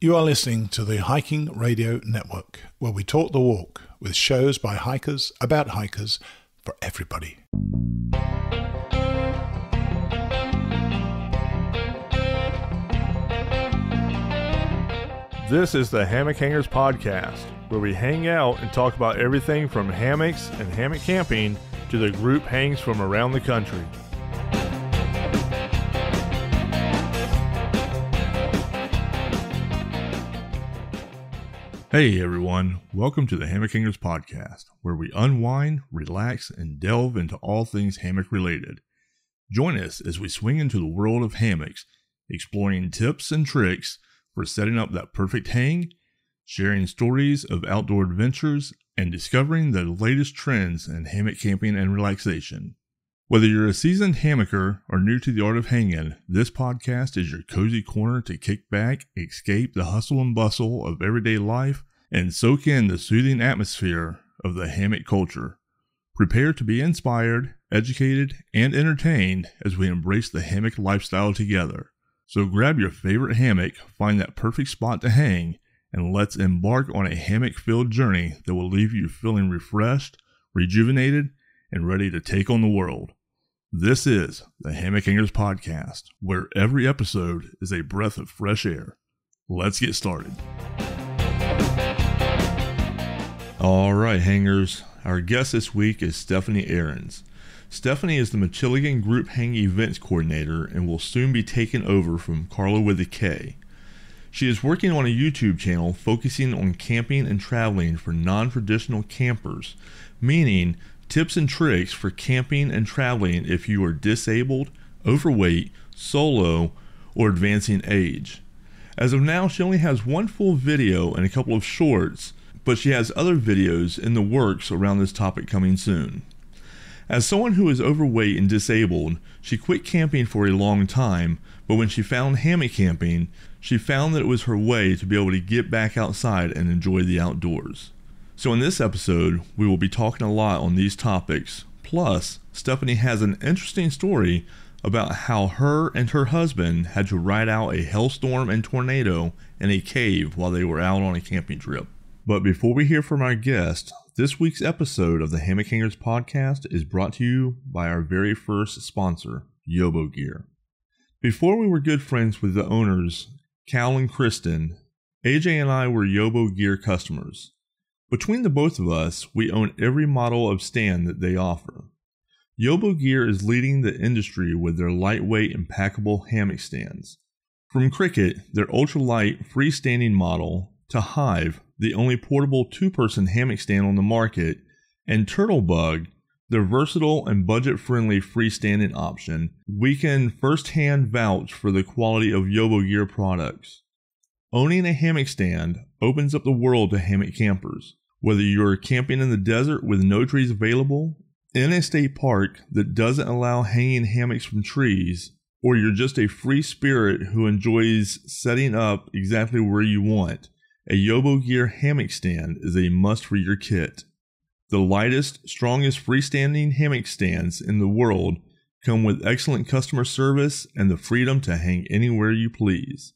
You are listening to the Hiking Radio Network, where we talk the walk with shows by hikers, about hikers, for everybody. This is the Hammock Hangers Podcast, where we hang out and talk about everything from hammocks and hammock camping to the group hangs from around the country. Hey everyone, welcome to the Hammock Hangers Podcast, where we unwind, relax, and delve into all things hammock related. Join us as we swing into the world of hammocks, exploring tips and tricks for setting up that perfect hang, sharing stories of outdoor adventures, and discovering the latest trends in hammock camping and relaxation. Whether you're a seasoned hammocker or new to the art of hanging, this podcast is your cozy corner to kick back, escape the hustle and bustle of everyday life, and soak in the soothing atmosphere of the hammock culture. Prepare to be inspired, educated, and entertained as we embrace the hammock lifestyle together. So grab your favorite hammock, find that perfect spot to hang, and let's embark on a hammock-filled journey that will leave you feeling refreshed, rejuvenated, and ready to take on the world. This is the Hammock Hangers Podcast, where every episode is a breath of fresh air. Let's get started. All right, hangers. Our guest this week is Stephanie Arends. Stephanie is the Machiligan Group Hang Events Coordinator and will soon be taken over from Carla with a K. She is working on a YouTube channel focusing on camping and traveling for non-traditional campers, meaning tips and tricks for camping and traveling if you are disabled, overweight, solo, or advancing age. As of now, she only has one full video and a couple of shorts, but she has other videos in the works around this topic coming soon. As someone who is overweight and disabled, she quit camping for a long time, but when she found hammock camping, she found that it was her way to be able to get back outside and enjoy the outdoors. So in this episode, we will be talking a lot on these topics. Plus, Stephanie has an interesting story about how her and her husband had to ride out a hailstorm and tornado in a cave while they were out on a camping trip. But before we hear from our guest, this week's episode of the Hammock Hangers Podcast is brought to you by our very first sponsor, YOBO Gear. Before we were good friends with the owners, Cal and Kristen, AJ and I were YOBO Gear customers. Between the both of us, we own every model of stand that they offer. YOBO Gear is leading the industry with their lightweight and packable hammock stands. From Cricket, their ultralight freestanding model, to Hive, the only portable two-person hammock stand on the market, and Turtlebug, their versatile and budget-friendly freestanding option, we can firsthand vouch for the quality of YOBO Gear products. Owning a hammock stand opens up the world to hammock campers. Whether you're camping in the desert with no trees available, in a state park that doesn't allow hanging hammocks from trees, or you're just a free spirit who enjoys setting up exactly where you want, a YOBO Gear hammock stand is a must for your kit. The lightest, strongest freestanding hammock stands in the world come with excellent customer service and the freedom to hang anywhere you please.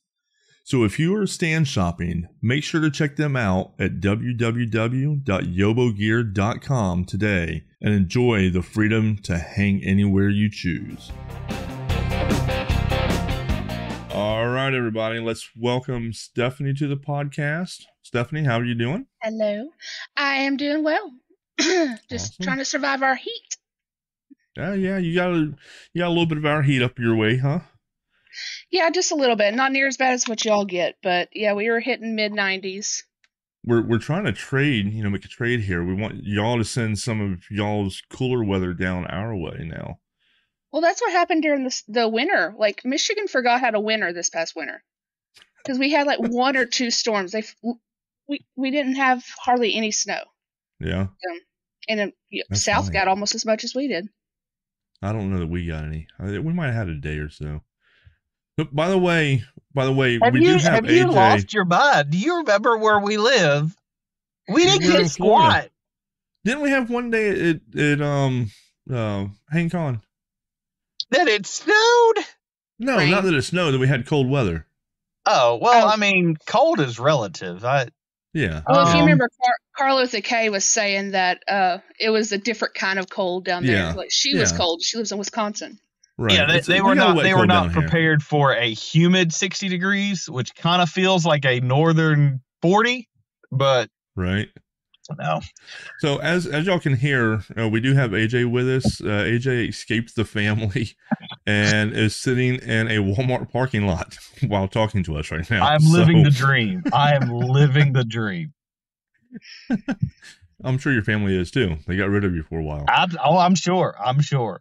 So if you are stand shopping, make sure to check them out at www.yobogear.com today and enjoy the freedom to hang anywhere you choose. All right, everybody, let's welcome Stephanie to the podcast. Stephanie, how are you doing? Hello. I am doing well. Just Awesome. trying to survive our heat. Yeah, you got a little bit of our heat up your way, huh? Yeah, just a little bit. Not near as bad as what y'all get, but yeah, we were hitting mid-90s. We're trying to trade, make a trade here. We want y'all to send some of y'all's cooler weather down our way now. Well, that's what happened during the winter. Like, Michigan forgot how to winter this past winter. Because we had like one or two storms. We didn't have hardly any snow. Yeah. And South got almost as much as we did. I don't know that we got any. We might have had a day or so. But by the way, have you lost your mind? Do you remember where we live? We didn't get squat. Didn't we have one day at Hang Con? That it snowed? No, not that it snowed, that we had cold weather. Oh, well, I mean, cold is relative. Yeah. Well, if you remember, Carlo the K was saying that it was a different kind of cold down there. Like she was cold. She lives in Wisconsin. Right. Yeah, they were not prepared for a humid 60 degrees, which kind of feels like a northern 40, but right. No. So as y'all can hear, we do have AJ with us. AJ escaped the family and is sitting in a Walmart parking lot while talking to us right now. I'm living the dream. I am living the dream. I'm sure your family is too. They got rid of you for a while. I'm sure. I'm sure.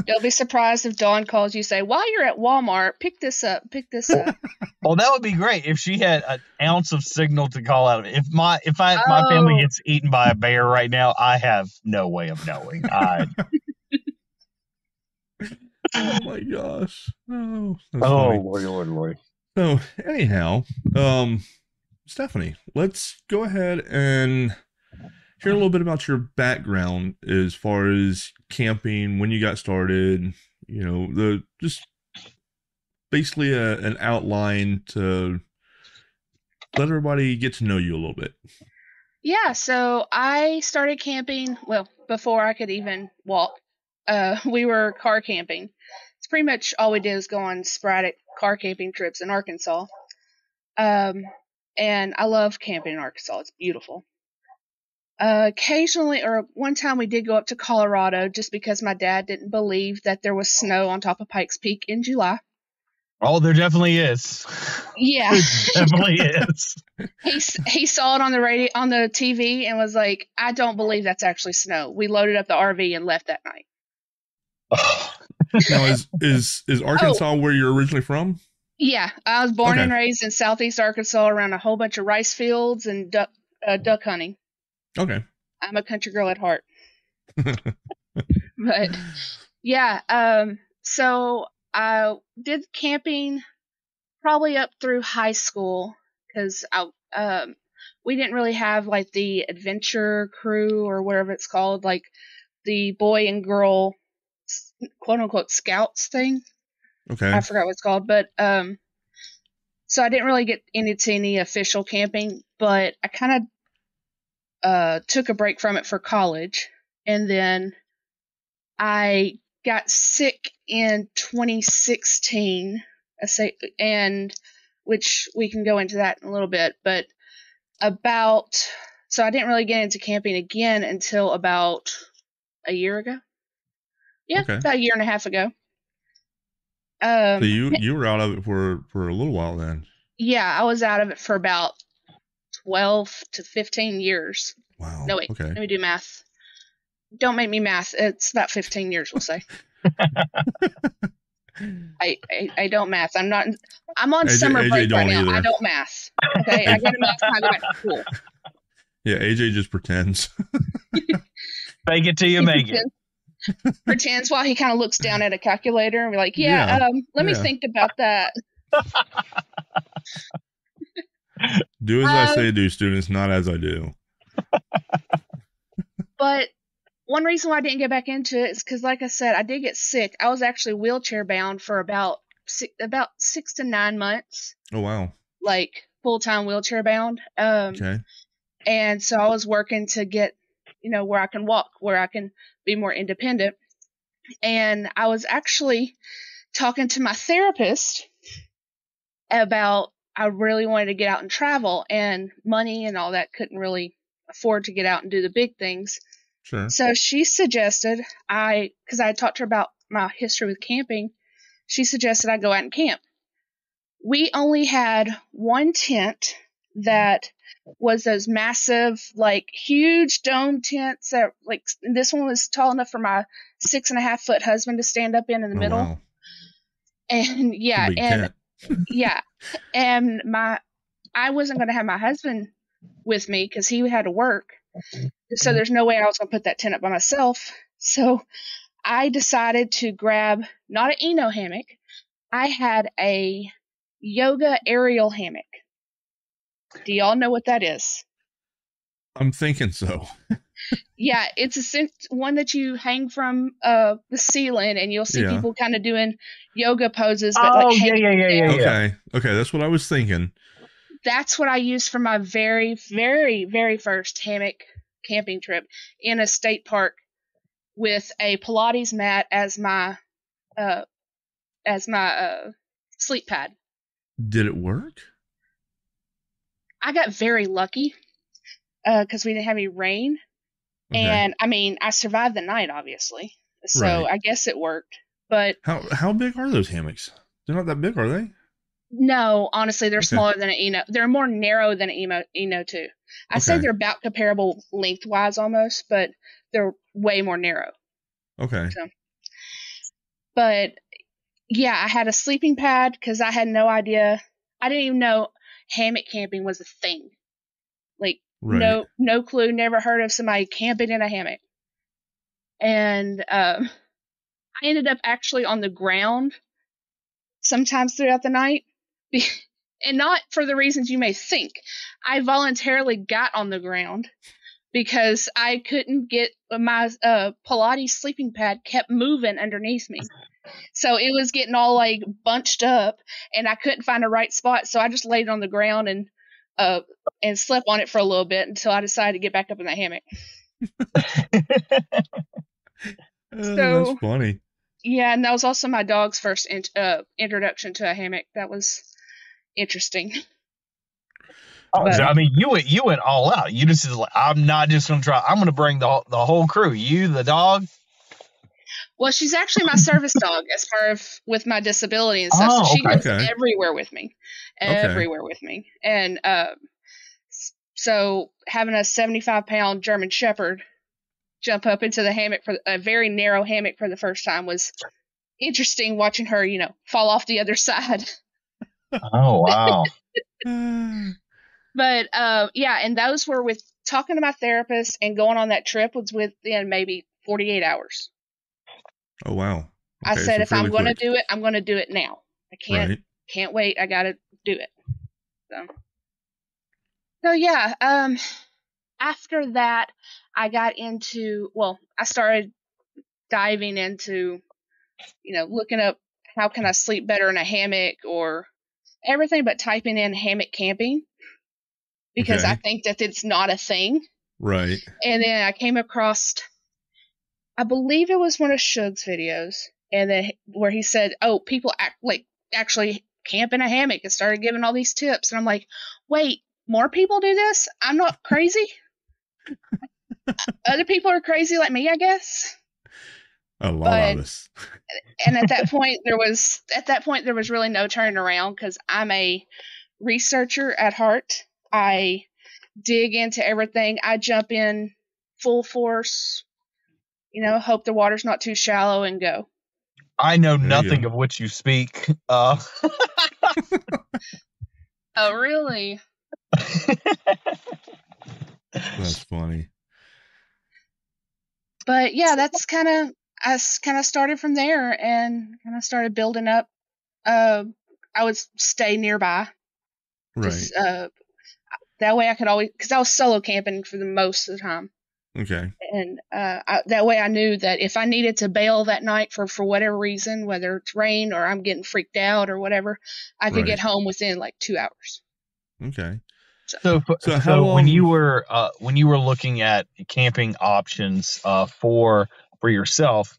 You'll be surprised if Dawn calls you, say, while you're at Walmart, pick this up. Well, that would be great if she had an ounce of signal to call out. If my family gets eaten by a bear right now, I have no way of knowing. Oh my gosh. Oh, Lord. So anyhow, Stephanie, let's go ahead and hear a little bit about your background as far as camping, when you got started, just basically an outline to let everybody get to know you a little bit. Yeah, so I started camping, well, before I could even walk. We were car camping. It's pretty much all we did is go on sporadic car camping trips in Arkansas. And I love camping in Arkansas. It's beautiful. Occasionally, or one time we did go up to Colorado just because my dad didn't believe that there was snow on top of Pikes Peak in July. Oh, there definitely is. Yeah. There definitely is. He saw it on the radio, on the TV, and was like, I don't believe that's actually snow. We loaded up the RV and left that night. Now, is Arkansas where you're originally from? Yeah, I was born and raised in southeast Arkansas around a whole bunch of rice fields and duck hunting. Okay. I'm a country girl at heart. But yeah, so I did camping probably up through high school because we didn't really have like the adventure crew or whatever it's called, like the boy and girl quote unquote scouts thing. Okay. I forgot what it's called, but so I didn't really get into any official camping, but I kind of took a break from it for college, and then I got sick in 2016, and which we can go into that in a little bit, but so I didn't really get into camping again until about a year ago. Yeah, about a year and a half ago. So you were out of it for a little while then. Yeah, I was out of it for about 12 to 15 years. Wow. No, wait. Okay. Let me do math. Don't make me math. It's about 15 years, we'll say. I don't math. I'm on summer break right now. I don't math. Okay, I go to math when I go back to school. Yeah, AJ just pretends. Fake it till you make it. Pretends while he kind of looks down at a calculator and be like, let me think about that. Do as I say do, students, not as I do. But one reason why I didn't get back into it is because, like I said, I did get sick. I was actually wheelchair bound for about 6 to 9 months. Oh, wow. Like full-time wheelchair bound. Okay. And so I was working to get, where I can walk, where I can be more independent. And I was actually talking to my therapist about I really wanted to get out and travel, and money and all that couldn't really afford to get out and do the big things. Sure. So she suggested because I had talked to her about my history with camping, she suggested I go out and camp. We only had one tent that was those massive, like huge dome tents that this one was tall enough for my 6.5-foot husband to stand up in the middle. Wow. And yeah, yeah. And I wasn't going to have my husband with me because he had to work. So there's no way I was going to put that tent up by myself. So I decided to grab, not an Eno hammock. I had a yoga aerial hammock. Do y'all know what that is? I'm thinking so. Yeah, it's one that you hang from the ceiling, and you'll see Yeah. people kind of doing yoga poses, but like hanging yeah. Okay, that's what I was thinking. That's what I used for my very, very, very first hammock camping trip in a state park with a Pilates mat as my sleep pad. Did it work? I got very lucky because we didn't have any rain. Okay. And I mean, I survived the night, obviously. So Right. I guess it worked. But how big are those hammocks? They're not that big, are they? no, honestly, they're Okay. smaller than an Eno. They're more narrow than an Eno too. I'd say they're about comparable lengthwise almost, but they're way more narrow. Okay. So, but yeah, I had a sleeping pad because I had no idea. I didn't even know hammock camping was a thing. Like Right. no clue. Never heard of somebody camping in a hammock. And I ended up actually on the ground sometimes throughout the night. And not for the reasons you may think. I voluntarily got on the ground because I couldn't get my Pilates sleeping pad kept moving underneath me. So it was getting all like bunched up and I couldn't find a right spot. So I just laid on the ground and slept on it for a little bit until I decided to get back up in the hammock. That's funny. Yeah, and that was also my dog's first introduction to a hammock. That was interesting. Oh, so, I mean, you went all out. You just like, I'm not just going to try. I'm going to bring the whole crew. You, the dog. Well, she's actually my service dog as far as with my disability and stuff. So she goes everywhere with me, with me. And so having a 75-pound German Shepherd jump up into the hammock for a very narrow hammock for the first time was interesting. Watching her, fall off the other side. Oh wow. But yeah, and those were with talking to my therapist and going on that trip was within maybe 48 hours. Oh wow. Okay, I said if I'm going to do it, I'm going to do it now. I can't wait. I got to do it. So yeah, after that I got into, I started diving into, looking up how can I sleep better in a hammock or everything but typing in hammock camping because I think that it's not a thing. Right. And then I came across, I believe it was one of Shug's videos, and then where he said, "Oh, people actually camp in a hammock," and started giving all these tips. And I'm like, "Wait, more people do this? I'm not crazy. Other people are crazy like me, I guess." A lot of us. And at that point, there was really no turning around because I'm a researcher at heart. I dig into everything. I jump in full force. Hope the water's not too shallow and go. I know nothing of which you speak. Oh, really? That's funny. But yeah, that's I started from there and kind of started building up. I would stay nearby. Right. Just, that way I could always, because I was solo camping for the most of the time. Okay. And that way I knew that if I needed to bail that night for whatever reason, whether it's rain or I'm getting freaked out or whatever, I could get home within like 2 hours. Okay. So when you were looking at camping options for yourself,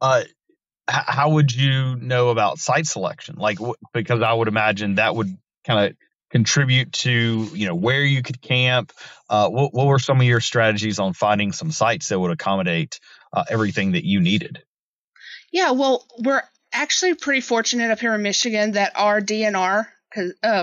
how would you know about site selection? Like, because I would imagine that would kind of contribute to where you could camp. What were some of your strategies on finding some sites that would accommodate everything that you needed? Yeah, well, we're actually pretty fortunate up here in Michigan that our DNR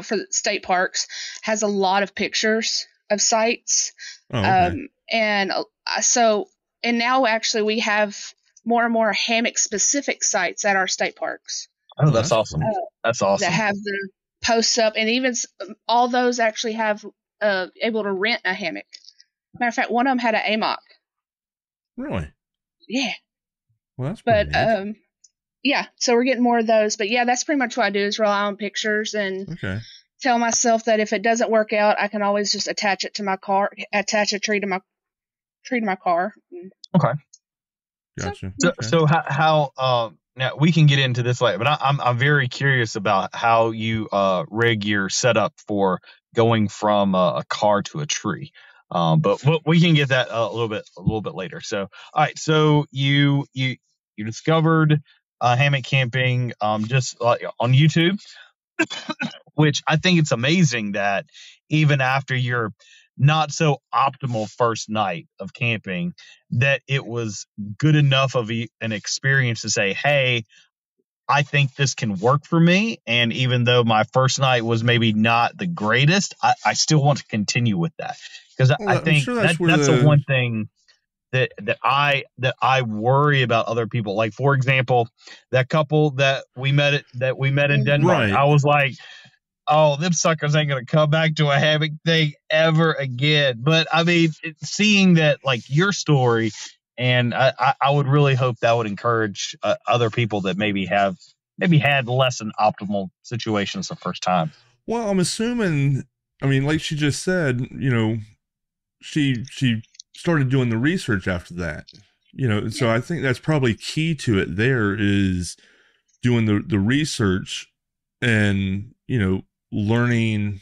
for state parks has a lot of pictures of sites. Oh, okay. And now actually we have more and more hammock specific sites at our state parks. Oh, that's awesome. That's awesome. That have the posts up, and even all those actually have able to rent a hammock. Matter of fact, one of them had an AMOC. Really? Yeah. Well, that's pretty neat. Yeah, so we're getting more of those. But yeah, that's pretty much what I do is rely on pictures and tell myself that if it doesn't work out, I can always just attach it to my car, attach a tree to my tree to my car. Okay. Gotcha. So how now we can get into this later, but I'm very curious about how you rig your setup for going from a car to a tree. But we can get that a little bit later. So all right, so you discovered hammock camping just on YouTube, which I think it's amazing that even after your not so optimal first night of camping, that it was good enough of an experience to say, hey, I think this can work for me. And even though my first night was maybe not the greatest, I still want to continue with that. Because I think sure that's the one thing that I worry about other people. Like, for example, that couple that we met in Denmark. Right. I was like, oh, them suckers ain't gonna come back to a hammock thing ever again. But I mean, seeing that, like, your story, and I would really hope that would encourage other people that maybe had less than optimal situations the first time. Well, I'm assuming, I mean, like she just said, you know, she started doing the research after that, you know, so I think that's probably key to it. There is doing the research and, you know, learning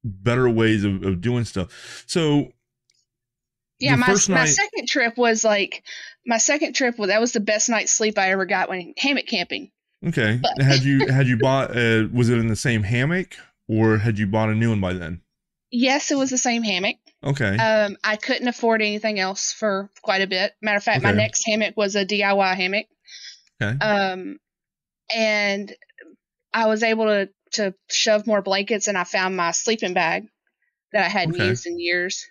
better ways of doing stuff. So yeah, my second trip was that was the best night's sleep I ever got when hammock camping. Okay. But had you bought was it in the same hammock or had you bought a new one by then? Yes, it was the same hammock. Okay. I couldn't afford anything else for quite a bit. Matter of fact, my next hammock was a DIY hammock. Okay. And I was able to shove more blankets, and I found my sleeping bag that I hadn't used in years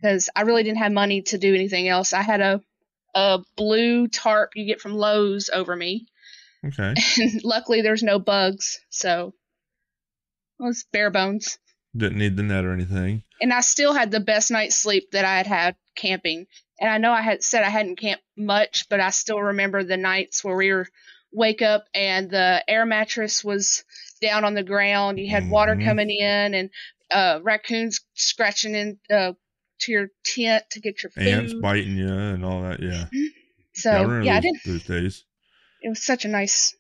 because I really didn't have money to do anything else. I had a blue tarp you get from Lowe's over me. Okay. And luckily there's no bugs, so it was bare bones. Didn't need the net or anything. And I still had the best night's sleep that I had camping. And I know I had said I hadn't camped much, but I still remember the nights where we were wake up and the air mattress was down on the ground. You had water coming in and raccoons scratching in to your tent to get your food. Ants biting you and all that, yeah. So, I didn't. Those days. It was such a nice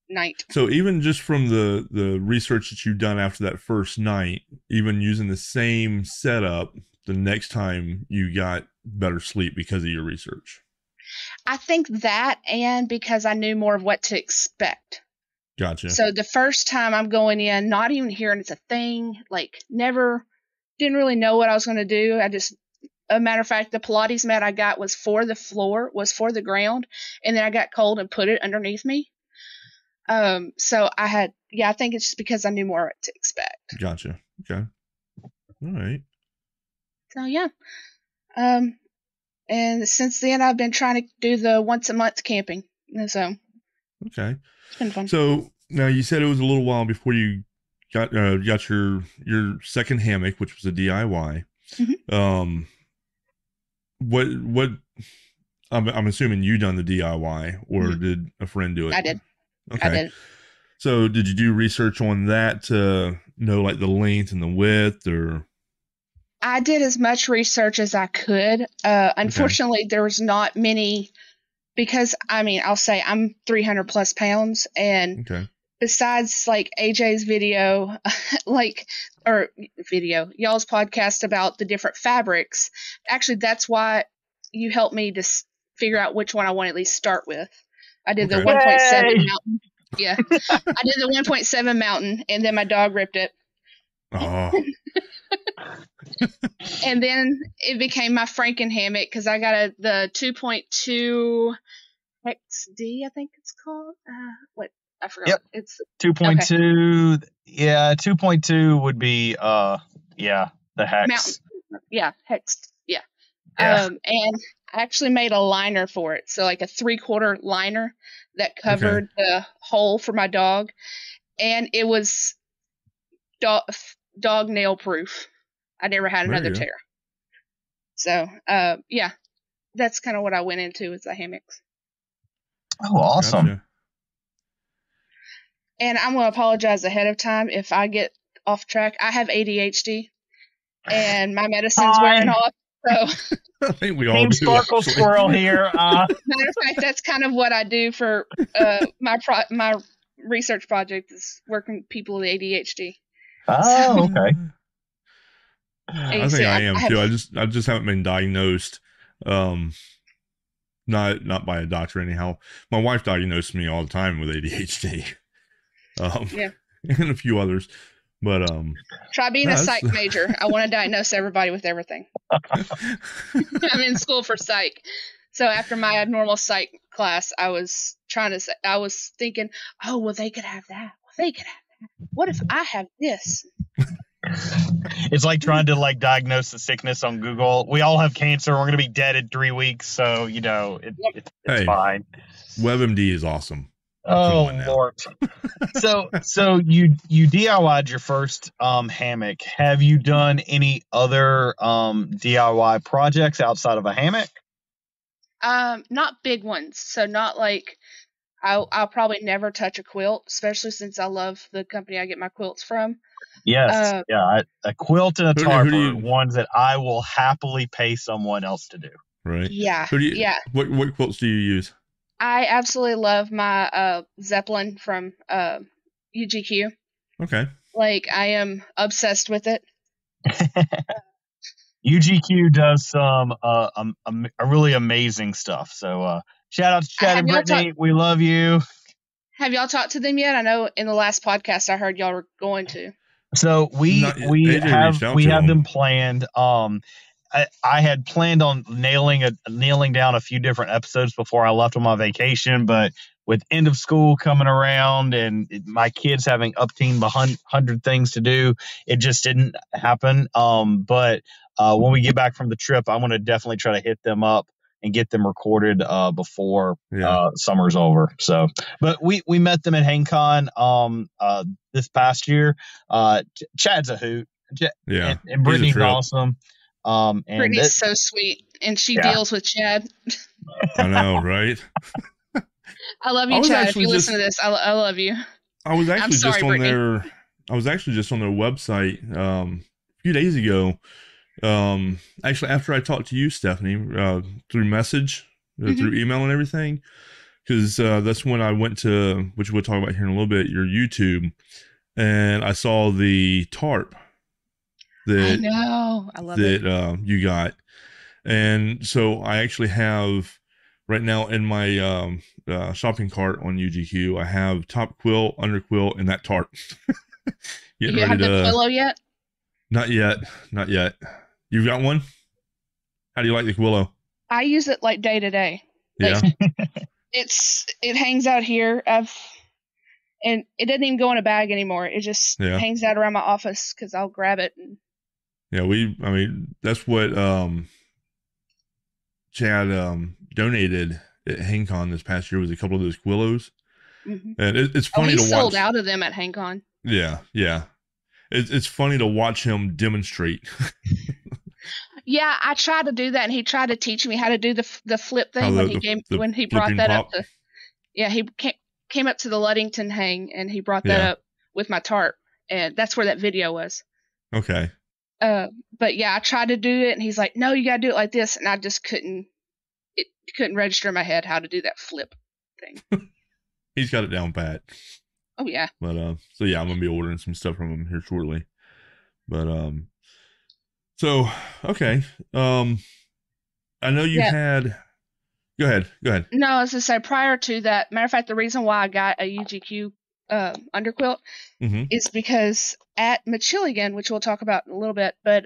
night. So even just from the research that you've done after that first night, even using the same setup, the next time you got better sleep because of your research. I think that, and because I knew more of what to expect. Gotcha. So the first time I'm going in, not even hearing it's a thing, like didn't really know what I was going to do. A matter of fact, the Pilates mat I got was for the floor, was for the ground, and then I got cold and put it underneath me. So I think it's just because I knew more what to expect. Gotcha. Okay. All right. So yeah. And since then I've been trying to do the once a month camping. So. Okay. It's been fun. So now you said it was a little while before you got your second hammock, which was a DIY. Mm-hmm. What I'm assuming you done the DIY or did a friend do it? I did. Okay. I did. So did you do research on that to know like the length and the width or? I did as much research as I could. Unfortunately, there was not many because I'll say I'm 300 plus pounds and besides like AJ's video, y'all's podcast about the different fabrics. Actually, that's why you helped me to figure out which one I want to at least start with. I did the 1.7 mountain. Yeah. I did the 1.7 mountain and then my dog ripped it. Oh. And then it became my Franken hammock because I got the 2.2 XD, I think it's called. I forgot. Yep. It's 2.2. Okay. Yeah, 2.2 would be the hex. Mountain. Yeah, hex. Yeah. And I actually made a liner for it. So like a 3/4 liner that covered the hole for my dog. And it was dog nail proof. I never had another tear. So, that's kind of what I went into with the hammocks. Oh, awesome. Gotcha. And I'm going to apologize ahead of time if I get off track. I have ADHD and my medicine's wearing off. So, I think we all Team do. Sparkle actually. Squirrel here. matter of fact, that's kind of what I do for my research project is working with people with ADHD. Oh, okay. I think I am too. I just haven't been diagnosed. Not by a doctor anyhow. My wife diagnosed me all the time with ADHD. Yeah. And a few others. But try being a psych major. I want to diagnose everybody with everything. I'm in school for psych. So after my abnormal psych class, I was thinking, oh, well, they could have that. Well, they could have that. What if I have this? It's like trying to diagnose the sickness on Google. We all have cancer. We're going to be dead in 3 weeks. So, it's fine. WebMD is awesome. Oh, Lord. So you DIY'd your first hammock. Have you done any other DIY projects outside of a hammock? Not big ones. So not like I'll probably never touch a quilt, especially since I love the company I get my quilts from. Yes. A quilt and a tarp are ones that I will happily pay someone else to do. Right. Yeah. What quilts do you use? I absolutely love my Zeppelin from UGQ. Okay. I am obsessed with it. UGQ does some really amazing stuff. So shout out to Chad and Brittany. We love you. Have y'all talked to them yet? I know in the last podcast I heard y'all were going to. So we have them planned. I had planned on nailing down a few different episodes before I left on my vacation, but with end of school coming around and my kids having up to 100 things to do, it just didn't happen. But when we get back from the trip, I'm going to definitely try to hit them up and get them recorded before summer's over. So, but we met them at HangCon this past year. Chad's a hoot. And Brittany's awesome. And Brittany's so sweet, and she deals with Chad. I know, right? I love you, Chad. If you listen to this, I love you. I was actually just on their website a few days ago. Actually, after I talked to you, Stephanie, through message, through email and everything, because that's when I went to, which we'll talk about here in a little bit, your YouTube, and I saw the tarp that I know, I love it. You got, and so I actually have right now in my shopping cart on UGQ, I have top quilt, under quilt, and that tarp. You have the pillow yet? Not yet. You've got one? How do you like the Willow? I use it day to day. Yeah. It hangs out here. And it doesn't even go in a bag anymore. It just hangs out around my office because I'll grab it. That's what Chad donated at HangCon this past year was a couple of those Willows. Mm-hmm. And it's funny to watch. He sold out of them at HangCon. Yeah. It's funny to watch him demonstrate. Yeah, I tried to do that, and he tried to teach me how to do the flip thing when he brought that up. He came up to the Ludington hang, and he brought that up with my tarp, and that's where that video was. Okay. But I tried to do it, and he's like, "No, you gotta do it like this," and I just couldn't. It couldn't register in my head how to do that flip thing. He's got it down pat. Oh yeah. But I'm gonna be ordering some stuff from him here shortly. But so okay. I know you had. Go ahead. No, I was gonna say prior to that. Matter of fact, the reason why I got a UGQ underquilt is because at Machilligan, which we'll talk about in a little bit, but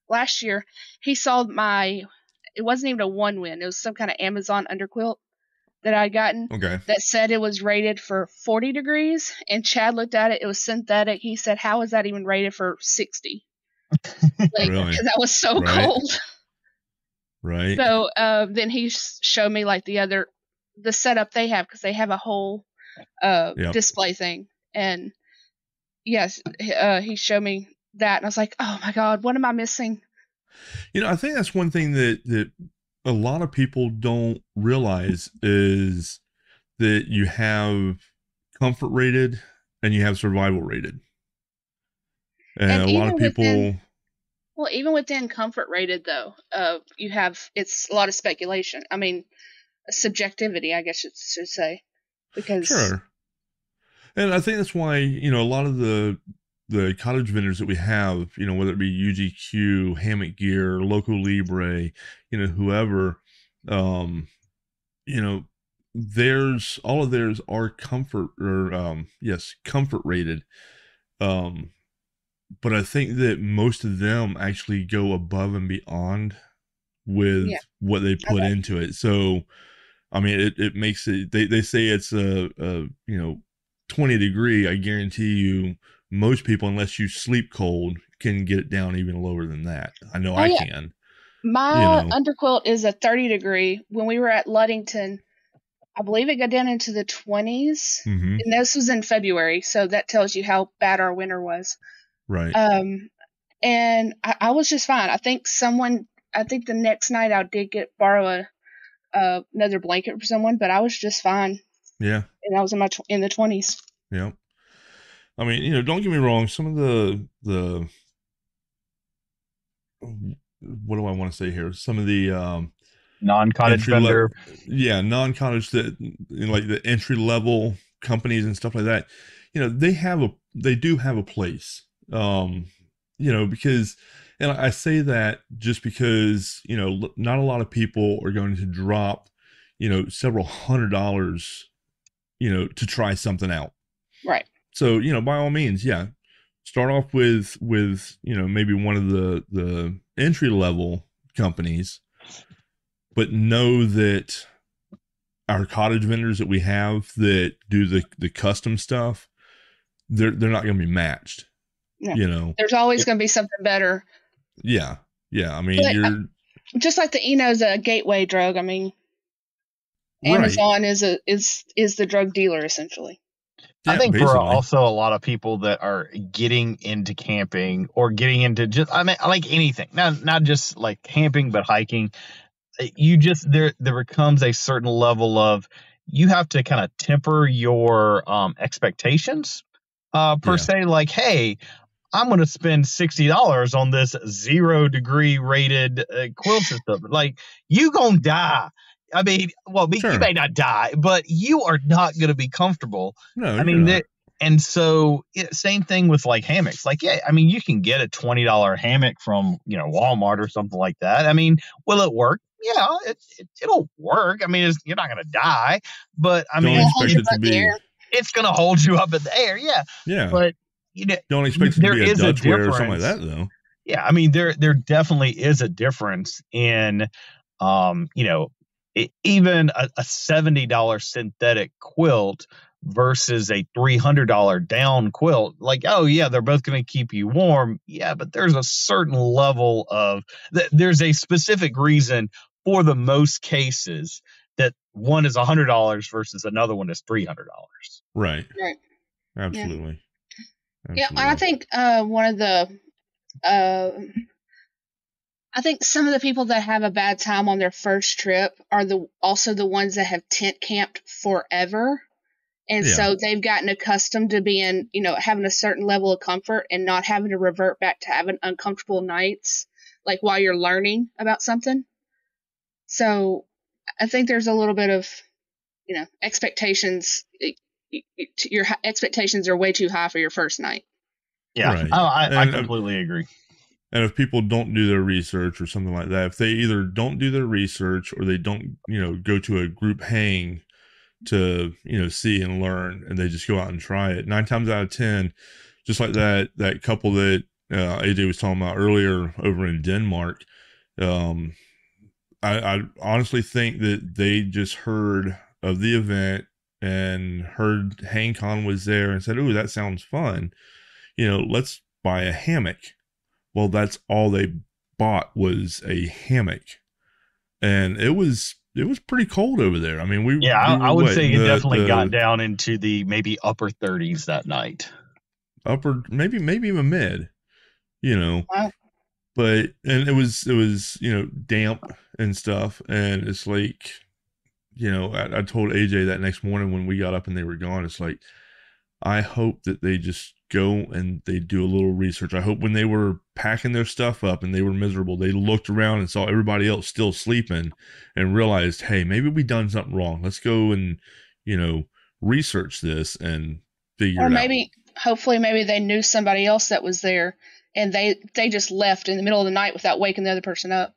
last year he saw it wasn't even a 1-win. It was some kind of Amazon underquilt that I'd gotten that said it was rated for 40 degrees. And Chad looked at it. It was synthetic. He said, how is that even rated for 60? Really? Because that was so cold. Right. So then he showed me the setup they have, because they have a whole display thing. And yes, he showed me that. And I was like, oh my God, what am I missing? I think that's one thing that a lot of people don't realize is that you have comfort rated and you have survival rated. And a lot of people Well, even within comfort rated though, it's a lot of speculation. I mean, subjectivity, I guess you should say, because Sure. And I think that's why, a lot of the cottage vendors that we have, whether it be UGQ, Hammock Gear, Local Libre, whoever, you know, all of theirs are comfort comfort rated. But I think that most of them actually go above and beyond with what they put into it. So, I mean, it makes it, they say it's a 20 degree. I guarantee you most people, unless you sleep cold, can get it down even lower than that. I know I can. My underquilt is a 30 degree. When we were at Ludington, I believe it got down into the 20s. Mm-hmm. And this was in February, so that tells you how bad our winter was. Right. And I was just fine. I think the next night I did borrow another blanket for someone, but I was just fine. Yeah. And I was in the 20s. Yeah. I mean, don't get me wrong. Some of the what do I want to say here? Some of the non-cottage vendor. Non-cottage, that like the entry level companies and stuff like that. They do have a place. Because, and I say that just because, not a lot of people are going to drop, several $100s, to try something out. Right. So, by all means, start off with, maybe one of the entry level companies, but know that our cottage vendors that we have that do the custom stuff, they're not going to be matched. No. There's always going to be something better. Yeah. I mean, just like the Eno's a gateway drug. I mean, Amazon is the drug dealer essentially. Yeah, I think basically. For also a lot of people that are getting into camping or getting into like anything, not just like camping, but hiking, there becomes a certain level of, you have to kind of temper your expectations per se. Like, hey, I'm going to spend $60 on this 0 degree rated quilt system. Like, you gonna die. I mean, well, sure. You may not die, but you are not going to be comfortable. No, I mean, and so same thing with like hammocks. Like, you can get a $20 hammock from Walmart or something like that. I mean, will it work? Yeah, it'll work. I mean, you're not going to die, but I mean, it's going to hold you up in the air. Yeah. But don't expect it to be a Dutch wear or something like that, though. Yeah, I mean, there definitely is a difference in, even a $70 synthetic quilt versus a $300 down quilt. Like, oh yeah, they're both going to keep you warm. Yeah, but there's a certain level of there's a specific reason for the most cases that one is $100 versus another one is $300. Right. Absolutely. Yeah, and I think one of the I think some of the people that have a bad time on their first trip are also the ones that have tent camped forever. And so they've gotten accustomed to being, having a certain level of comfort and not having to revert back to having uncomfortable nights, like while you're learning about something. So I think there's a little bit of, expectations. Your expectations are way too high for your first night. Yeah, right. I completely agree. And if people don't do their research or something like that, if they either don't do their research or they don't, go to a group hang to, see and learn, and they just go out and try it, 9 times out of 10, just like that couple that AJ was talking about earlier over in Denmark, I honestly think that they just heard of the event and heard HangCon was there and said, "Ooh, that sounds fun. Let's buy a hammock." Well, that's all they bought was a hammock, and it was pretty cold over there. I mean, I would say it definitely got down into the maybe upper 30s that night. Upper, maybe even mid, Wow. But and it was damp and stuff, and it's like, I told AJ that next morning when we got up and they were gone, it's like, I hope that they just go and they do a little research. I hope when they were packing their stuff up and they were miserable, they looked around and saw everybody else still sleeping and realized, hey, maybe we done something wrong. Let's go and, research this and figure it out. Or maybe, hopefully, maybe they knew somebody else that was there and they just left in the middle of the night without waking the other person up,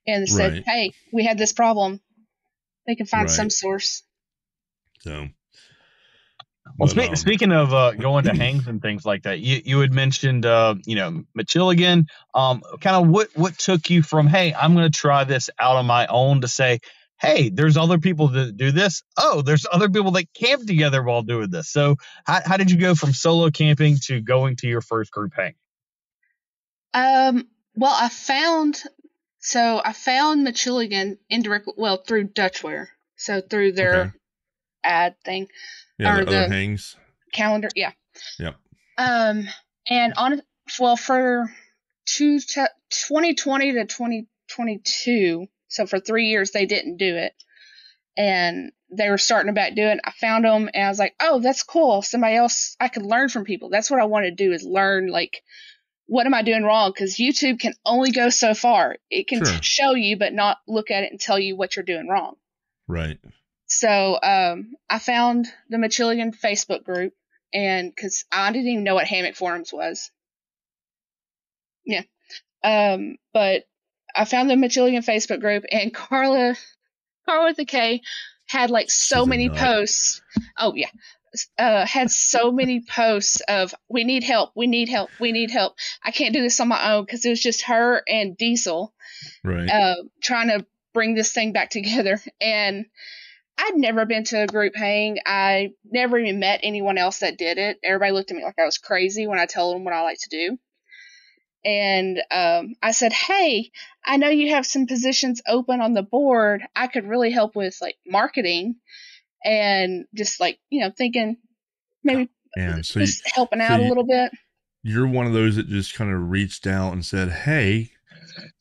and said, hey, we had this problem. They can find some source. So. Well, speaking of going to hangs and things like that, you had mentioned, Michiligan. Kind of what took you from, hey, I'm going to try this out on my own, to say, hey, there's other people that do this. Oh, there's other people that camp together while doing this. So how did you go from solo camping to going to your first group hang? Well, I found Michiligan indirectly, through Dutchware. So through their ad thing. Yeah, the other hangs. Calendar, yeah. Yep. And for 2020 to 2022, so for 3 years they didn't do it, and they were starting about doing it. I found them, and I was like, oh, that's cool. Somebody else, I could learn from people. That's what I want to do, is learn, like, what am I doing wrong? Because YouTube can only go so far. It can show you, but not look at it and tell you what you're doing wrong. Right. So I found the Michiligan Facebook group, and because I didn't even know what Hammock forums was. Yeah. But I found the Michiligan Facebook group, and Carla with the K had like so many posts. Oh yeah. Had so many posts of, we need help, we need help, we need help. I can't do this on my own, because it was just her and Diesel trying to bring this thing back together. And I'd never been to a group hang. I never even met anyone else that did it. Everybody looked at me like I was crazy when I told them what I like to do. And I said, hey, I know you have some positions open on the board. I could really help with like marketing and just like, thinking maybe helping out a little bit. You're one of those that just kind of reached out and said, hey,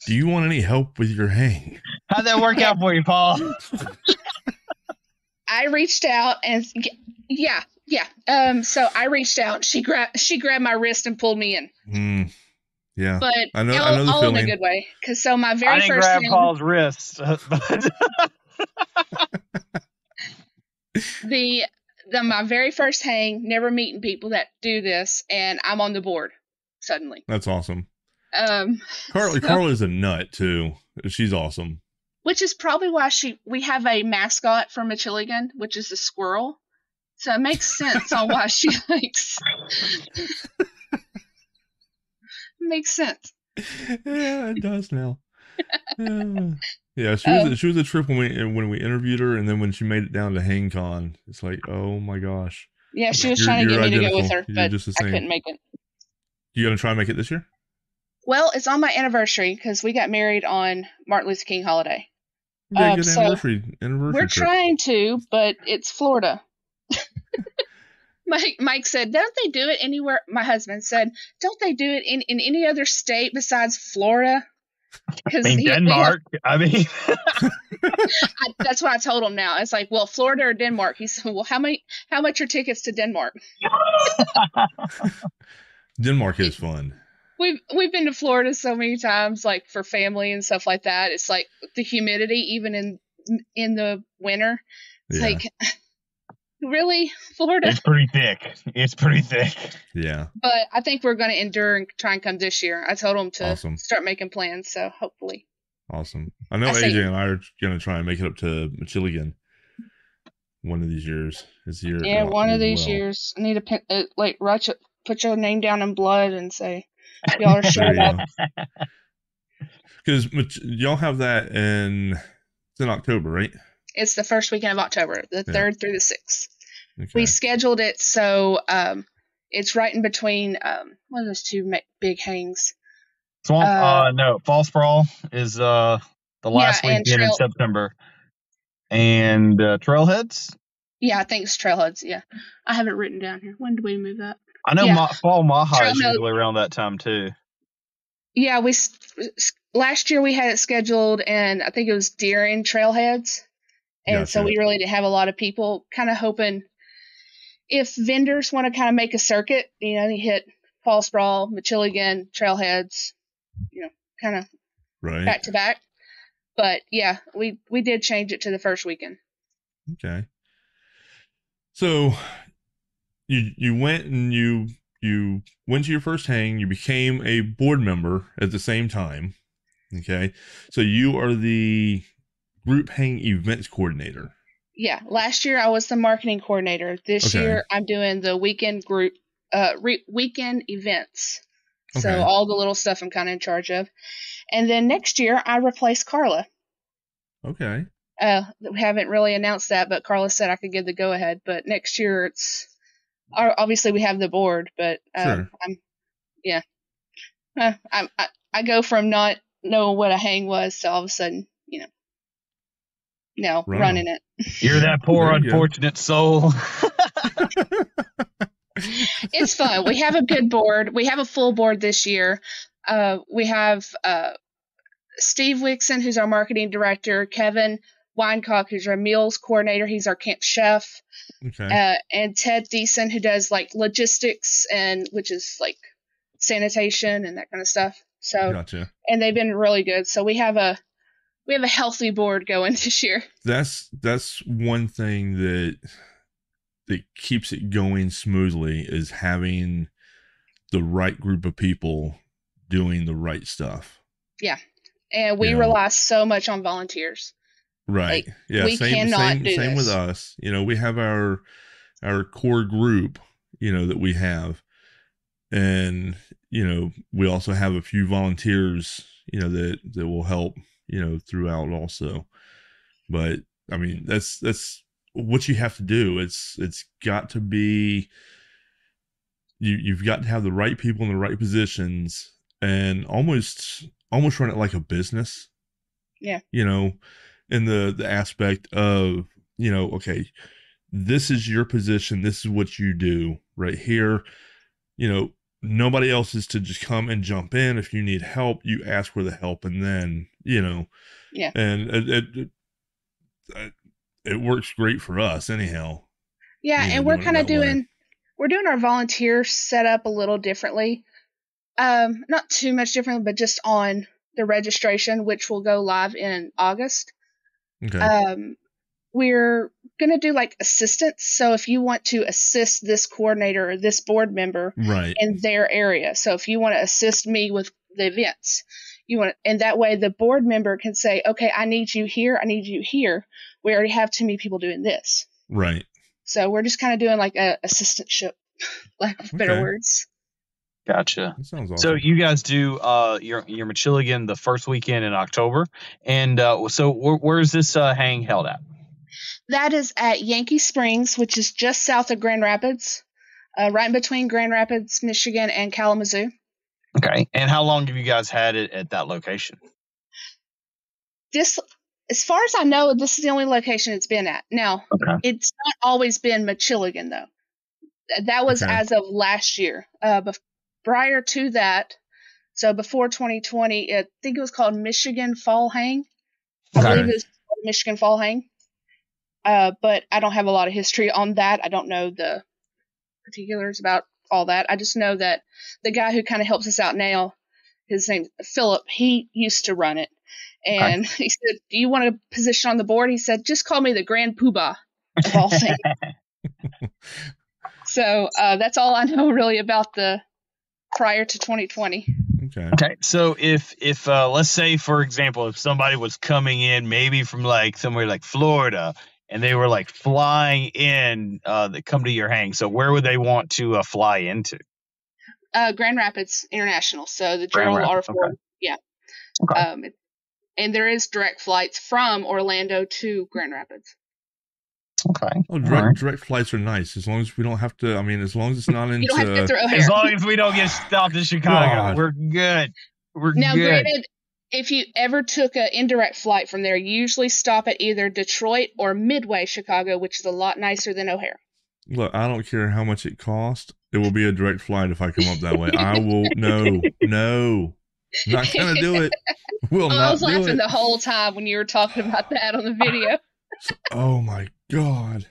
do you want any help with your hang? How'd that work out for you, Paul? I reached out and yeah. So I reached out. She grabbed my wrist and pulled me in. Yeah, but I know the all feeling. In a good way. Because so my very I didn't first grab hang, Paul's wrist. My very first hang, never meeting people that do this, and I'm on the board suddenly. That's awesome. Carla's a nut too. She's awesome. Which is probably why we have a mascot for Michiligan, which is a squirrel. So it makes sense on why she likes. Makes sense. Yeah, it does now. Yeah, she was a trip when we interviewed her, and then when she made it down to HangCon, it's like, oh my gosh. Yeah, she was trying to get me to go with her, but I couldn't make it. You gonna try and make it this year? Well, it's on my anniversary because we got married on Martin Luther King holiday. Yeah, good anniversary we're trip. trying to, but it's Florida. Mike said, don't they do it anywhere? My husband said, don't they do it in any other state besides Florida? Denmark. That's what I told him now. It's like, well, Florida or Denmark. He said, well, how much are tickets to Denmark? Denmark is fun. We've been to Florida so many times, like for family and stuff like that. It's like the humidity, even in the winter. It's like, really, Florida? It's pretty thick. Yeah. But I think we're going to endure and try and come this year. I told them to start making plans, so hopefully. Awesome. I know AJ and I are going to try and make it up to Michiligan one of these years. Yeah, one of these years. I need to put your name down in blood and say, y'all are showing up. Because y'all have that in October, right? It's the first weekend of October, the 3rd through the 6th. Okay. We scheduled it so it's right in between one of those two big hangs. Fall Sprawl is the last weekend in September. And Trailheads? Yeah, I think it's Trailheads, yeah. I have it written down here. When did we move that? I know Fall Maha is usually around that time, too. Yeah, last year we had it scheduled, and I think it was during Trailheads. And so we really didn't have a lot of people, kind of hoping if vendors want to kind of make a circuit, you know, they hit Fall Sprawl, Machiligan, Trailheads, you know, kind of back to back. But yeah, we did change it to the first weekend. Okay. So you went and you went to your first hang, you became a board member at the same time. Okay. So you are the group hang events coordinator. Yeah. Last year I was the marketing coordinator. This year I'm doing the weekend group, weekend events. So all the little stuff I'm kind of in charge of. And then next year I replace Carla. Okay. We haven't really announced that, but Carla said I could give the go ahead. But next year it's obviously we have the board, but sure. I go from not knowing what a hang was to all of a sudden, you know, now running it. You're that poor unfortunate soul. It's fun. We have a good board. We have a full board this year. We have Steve Wixon, who's our marketing director, Kevin Winecock, who's our meals coordinator. He's our camp chef. Okay. And Ted Thiessen, who does like logistics and which is like sanitation and that kind of stuff. So, gotcha. And they've been really good. So we have a healthy board going this year. That's one thing that keeps it going smoothly is having the right group of people doing the right stuff. Yeah. And we rely so much on volunteers. Right. Like, yeah. We cannot do same this. with us. You know, we have our core group, you know, that we have. And, you know, we also have a few volunteers, you know, that will help, you know, throughout also. But I mean, that's what you have to do. It's got to be, you've got to have the right people in the right positions and almost run it like a business. Yeah. You know, in the aspect of, you know, okay, this is your position. This is what you do right here. You know, nobody else is to just come and jump in. If you need help, you ask for the help, and then, you know, yeah. And it works great for us anyhow. Yeah. And we're kind of we're doing our volunteer setup a little differently. Not too much different, but just on the registration, which will go live in August. Okay. We're going to do like assistance. So if you want to assist this coordinator or this board member in their area. So if you want to assist me with the events, and that way the board member can say, okay, I need you here. I need you here. We already have too many people doing this. Right. So we're just kind of doing like a assistantship, lack of better words. Gotcha. That sounds awesome. So you guys do your Machiligan the first weekend in October, and so where's this hang held at? That is at Yankee Springs, which is just south of Grand Rapids, right in between Grand Rapids, Michigan, and Kalamazoo. Okay. And how long have you guys had it at that location? This, as far as I know, this is the only location it's been at. Now, It's not always been Machiligan, though. That was as of last year. Prior to that, so before 2020, I think it was called Michigan Fall Hang. I believe it was called Michigan Fall Hang. But I don't have a lot of history on that. I don't know the particulars about all that. I just know that the guy who kind of helps us out now, his name's Philip, he used to run it. And he said, do you want a position on the board? He said, just call me the Grand Poobah of all things. So that's all I know really about the prior to 2020. Okay. So if let's say, for example, if somebody was coming in maybe from like somewhere like Florida and they were like flying in that come to your hang, so where would they want to fly into? Grand Rapids International. So the Gerald R4. Okay. Yeah. Okay. And there is direct flights from Orlando to Grand Rapids. Okay. Oh, direct flights are nice as long as we don't have to. I mean, as long as it's not into. You don't have to get through O'Hare. As long as we don't get stopped in Chicago, we're good. Now, granted, if you ever took an indirect flight from there, you usually stop at either Detroit or Midway, Chicago, which is a lot nicer than O'Hare. Look, I don't care how much it costs. It will be a direct flight if I come up that way. I will. No. Not gonna do it. I was laughing the whole time when you were talking about that on the video. Oh my God.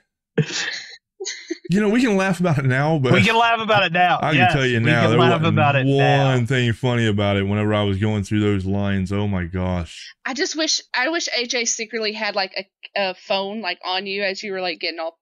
We can laugh about it now, but We can laugh about it now. I can tell you now, there wasn't one thing funny about it whenever I was going through those lines. Oh my gosh. I wish AJ secretly had like a phone like on you as you were like getting all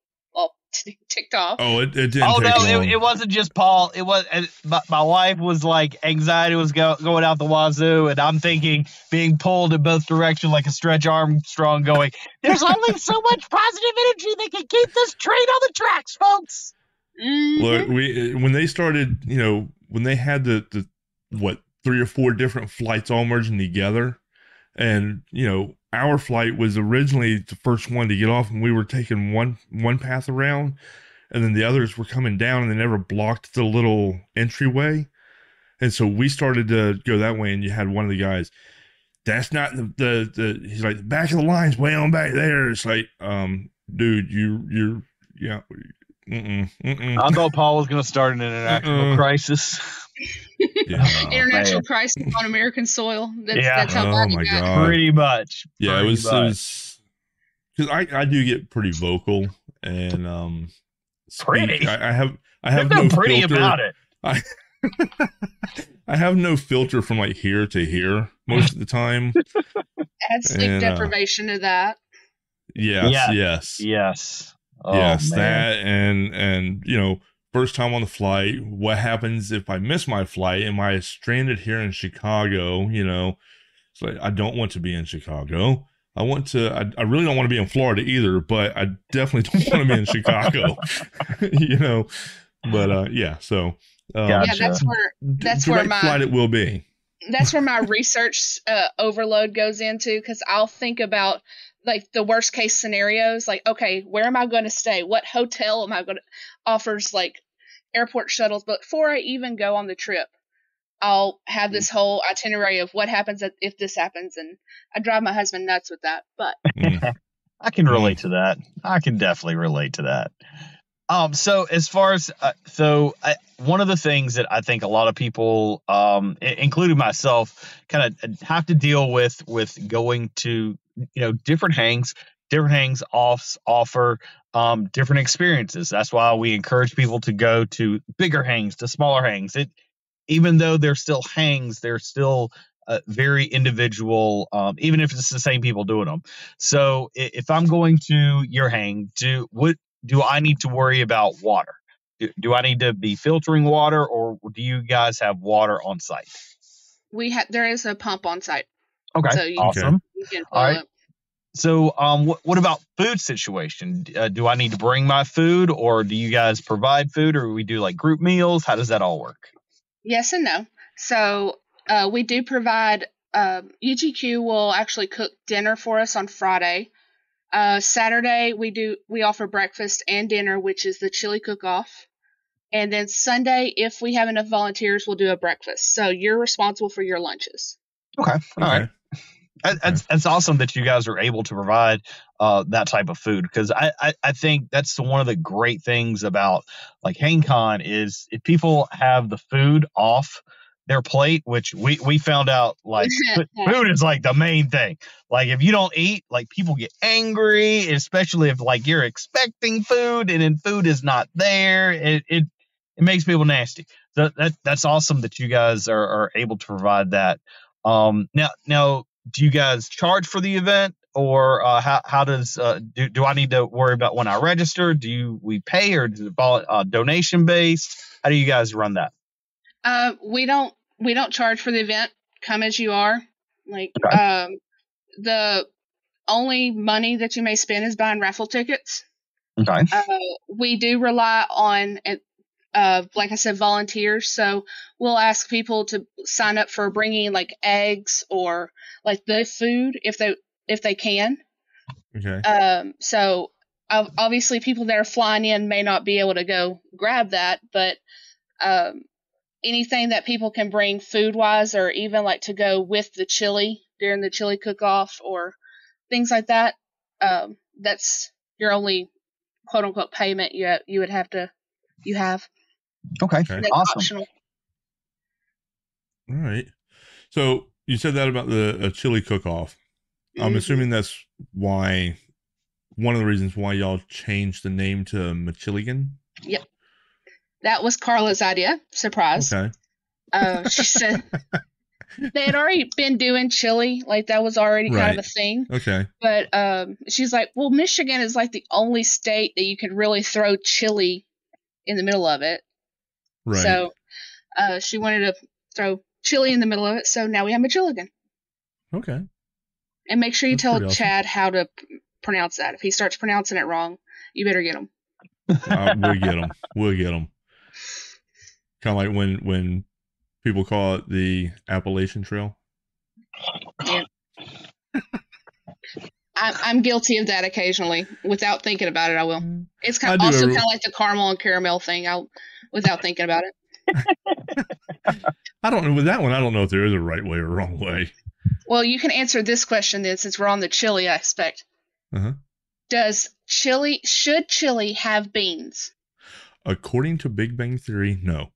ticked off. Oh, it didn't take long. It wasn't just Paul. It was my wife was like, anxiety was going out the wazoo, and I'm thinking, being pulled in both directions like a Stretch Armstrong, going, there's only so much positive energy that can keep this train on the tracks, folks. Look, when they started, when they had the 3 or 4 different flights all merging together, and our flight was originally the first one to get off, and we were taking one path around, and then the others were coming down, and they never blocked the little entryway, and so we started to go that way. And you had one of the guys, that's not the he's like, the back of the line's way on back there. It's like, dude, you're yeah. I thought Paul was going to start an international crisis. Yeah. International crisis on American soil. That's how bad it got. Pretty much. Yeah, it was because I do get pretty vocal and pretty. I have no pretty filter about it. I have no filter from like here to here most of the time. Add sleep deprivation to that. Yes. Oh, yes, man. That and first time on the flight, what happens if I miss my flight? Am I stranded here in Chicago? It's like, I don't want to be in Chicago. I really don't want to be in Florida either, but I definitely don't want to be in Chicago. But yeah, so gotcha. That's where my flight it will be. That's where my research overload goes into, because I'll think about like the worst case scenarios, like, okay, where am I going to stay? What hotel am I going to offers like airport shuttles? But before I even go on the trip, I'll have this whole itinerary of what happens if this happens. And I drive my husband nuts with that, but I can relate to that. I can definitely relate to that. So as far as, one of the things that I think a lot of people, including myself, kind of have to deal with going to, different hangs offer different experiences. That's why we encourage people to go to bigger hangs, to smaller hangs. Even though they're still hangs, they're still very individual, even if it's the same people doing them. So if I'm going to your hang, do I need to worry about water? Do I need to be filtering water, or do you guys have water on site? There is a pump on site. Okay, so awesome. You can all right. So, what about food situation? Do I need to bring my food, or do you guys provide food, or we do like group meals? How does that all work? Yes and no. So, we do provide. UGQ will actually cook dinner for us on Friday. Saturday we offer breakfast and dinner, which is the chili cook-off. And then Sunday, if we have enough volunteers, we'll do a breakfast. So you're responsible for your lunches. Okay. All right. That's awesome that you guys are able to provide that type of food, because I think that's one of the great things about like HangCon is if people have the food off their plate, which we found out like food is like the main thing. Like if you don't eat, like people get angry, especially if like you're expecting food and then food is not there. It makes people nasty. So that's awesome that you guys are able to provide that. Now, do you guys charge for the event, or how does do I need to worry about when I register? Do we pay, or is it donation based? How do you guys run that? We don't charge for the event. Come as you are. Like the only money that you may spend is buying raffle tickets. Okay. We do rely on like I said, volunteers. So we'll ask people to sign up for bringing like eggs or like the food if they can. Okay. So obviously people that are flying in may not be able to go grab that, but anything that people can bring food wise, or even like to go with the chili during the chili cook off or things like that, that's your only quote unquote payment you would have to have. Okay. That's awesome. optional. All right. So you said that about the chili cook off. I'm assuming that's why one of the reasons why y'all changed the name to Machiligan. Yep. That was Carla's idea. Surprise. Okay. She said they had already been doing chili. Like, that was already kind of a thing. Okay. But she's like, well, Michigan is like the only state that you could really throw chili in the middle of it. Right. So she wanted to throw chili in the middle of it. So now we have Michiligan. Okay. And make sure you tell pretty awesome. Chad how to pronounce that. If he starts pronouncing it wrong, you better get him. We'll get them. We'll get them. Kind of like when people call it the Appalachian Trail. Yeah. I'm guilty of that occasionally. Without thinking about it, I will. It's kind of like the caramel and caramel thing. Without thinking about it. I don't know with that one. I don't know if there is a right way or wrong way. Well, you can answer this question then, since we're on the chili aspect. Should chili have beans? According to Big Bang Theory, no.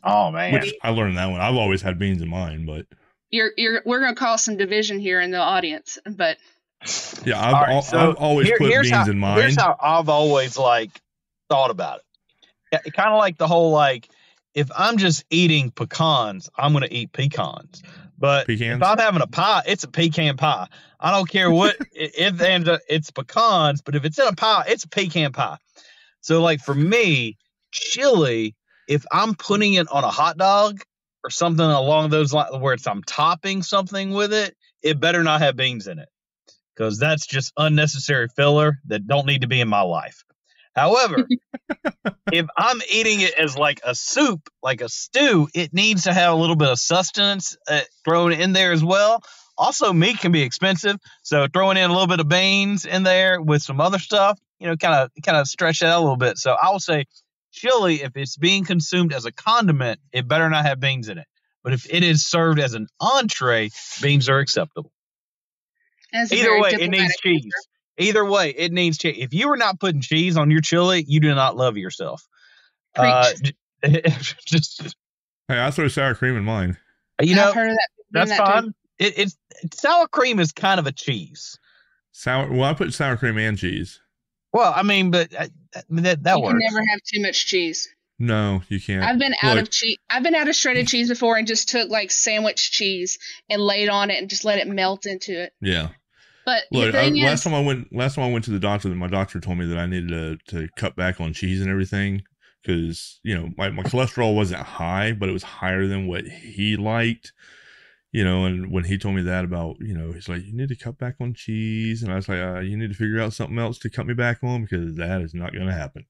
Oh man, which I learned that one. I've always had beans in mine, but we're gonna cause some division here in the audience, but yeah, I've always put beans in mine. Here's how I've always thought about it. Kind of like the whole if I'm just eating pecans, I'm gonna eat pecans. But if I'm having a pie, it's a pecan pie. I don't care what it's pecans, but if it's in a pie, it's a pecan pie. So for me, chili, if I'm putting it on a hot dog or something along those lines where I'm topping something with it, it better not have beans in it, because that's just unnecessary filler that don't need to be in my life. However, if I'm eating it as a soup, like a stew, it needs to have a little bit of sustenance thrown in there as well. Also, meat can be expensive, so throwing in a little bit of beans in there with some other stuff, kind of stretch it out a little bit. So I would say chili, if it's being consumed as a condiment, it better not have beans in it. But if it is served as an entree, beans are acceptable. Either way, it needs cheese. Answer. Either way, it needs cheese. If you are not putting cheese on your chili, you do not love yourself. Hey, I throw sour cream in mine. I've heard of that. That's fine. It's sour cream is kind of a cheese. Well, I put sour cream and cheese. Well, I mean, but that works. You can never have too much cheese. No, you can't. I've been out of cheese. I've been out of shredded cheese before and just took sandwich cheese and laid on it and just let it melt into it. Yeah. But look, last time I went to the doctor, my doctor told me that I needed to cut back on cheese and everything, because my cholesterol wasn't high, but it was higher than what he liked. And when he told me that about, he's like, you need to cut back on cheese, and I was like, you need to figure out something else to cut me back on, because that is not going to happen.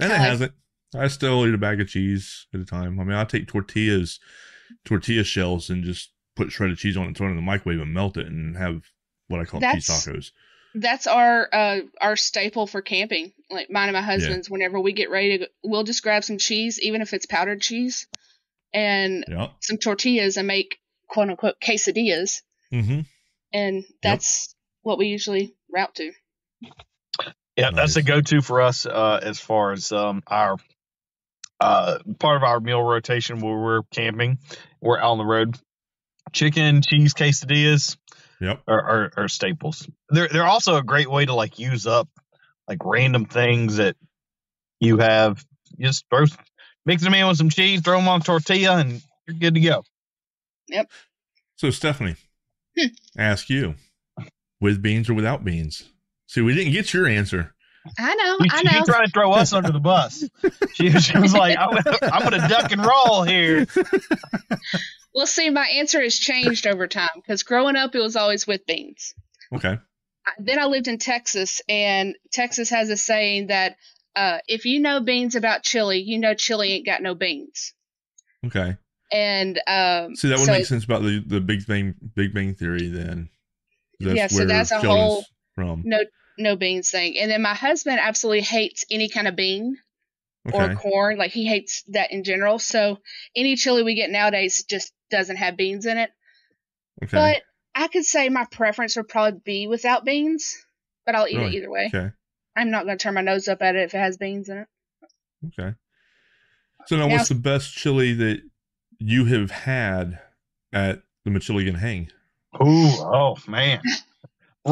And it hasn't. I still eat a bag of cheese at a time. I mean, I take tortilla shells and just put shredded cheese on it, throw it in the microwave, and melt it, and have what I call cheese tacos. That's our staple for camping. Like mine and my husband's, whenever we get ready to go, we'll just grab some cheese, even if it's powdered cheese, and some tortillas, and make quote unquote quesadillas. Mm-hmm. And that's what we usually route to. Yeah, nice. That's a go-to for us as far as our part of our meal rotation where we're camping. We're out on the road. Chicken, cheese, quesadillas. Yep. Are staples. They're also a great way to use up random things that you have. Just mix them in with some cheese, throw them on tortilla, and you're good to go. Yep. So Stephanie, ask you, with beans or without beans? See, we didn't get your answer. I know. She tried to throw us under the bus. She was like, I'm going to duck and roll here. Well, see, my answer has changed over time, because growing up, it was always with beans. Okay. Then I lived in Texas, and Texas has a saying that if you know beans about chili, you know chili ain't got no beans. Okay. And see, that would make sense about the Big Bang Theory then. So that's a whole no beans thing. And then my husband absolutely hates any kind of bean. Or corn, he hates that in general. So any chili we get nowadays just doesn't have beans in it. Okay. But I could say my preference would probably be without beans, but I'll eat it either way. Okay. I'm not going to turn my nose up at it if it has beans in it. Okay. So now what's the best chili that you have had at the Michiligan Hang? Oh man.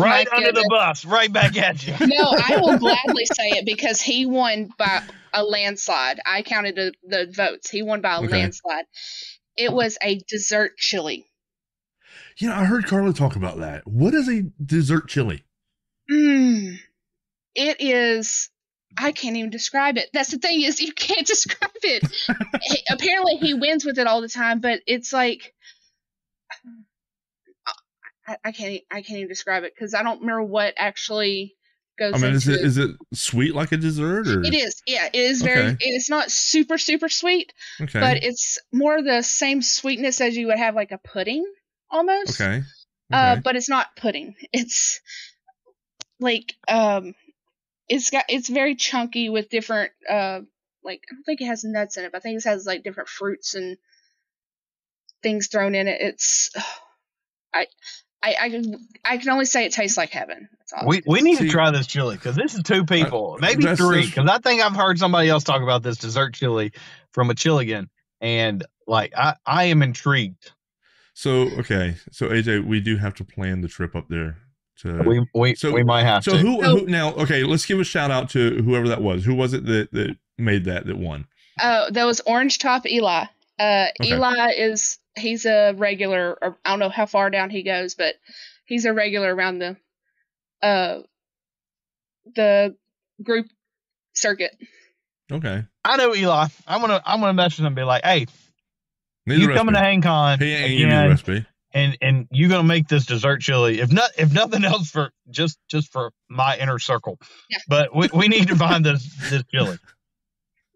Right My under the goodness. bus, right back at you. No, I will gladly say it because he won by a landslide. I counted the votes. He won by a landslide. It was a dessert chili. You know, I heard Carla talk about that. What is a dessert chili? It is. I can't even describe it. That's the thing, is you can't describe it. Apparently he wins with it all the time, but it's like I can't even describe it because I don't remember what actually goes. I mean, into is it sweet like a dessert, or it is? Yeah, it is very. It's not super sweet, but it's more the same sweetness as you would have like a pudding almost. Okay. But it's not pudding. It's like it's very chunky with different like, I don't think it has nuts in it, but I think it has like different fruits and things thrown in it. It's I can only say it tastes like heaven. That's all. We need to try this chili because this is 2 people, maybe 3. Because I think I've heard somebody else talk about this dessert chili from a Chiligan, and like I am intrigued. So AJ, we do have to plan the trip up there. We might have to. So who now? Okay, let's give a shout out to whoever that was. Who was it that made that won? That was Orange Top Eli. Eli he's a regular. Or I don't know how far down he goes, but he's a regular around the group circuit. Okay. I know Eli. I'm gonna message him and be like, hey, you coming to HangCon? He ain't giving me the recipe. And you're gonna make this dessert chili, if nothing else, for just for my inner circle. Yeah. But we need to find this chili.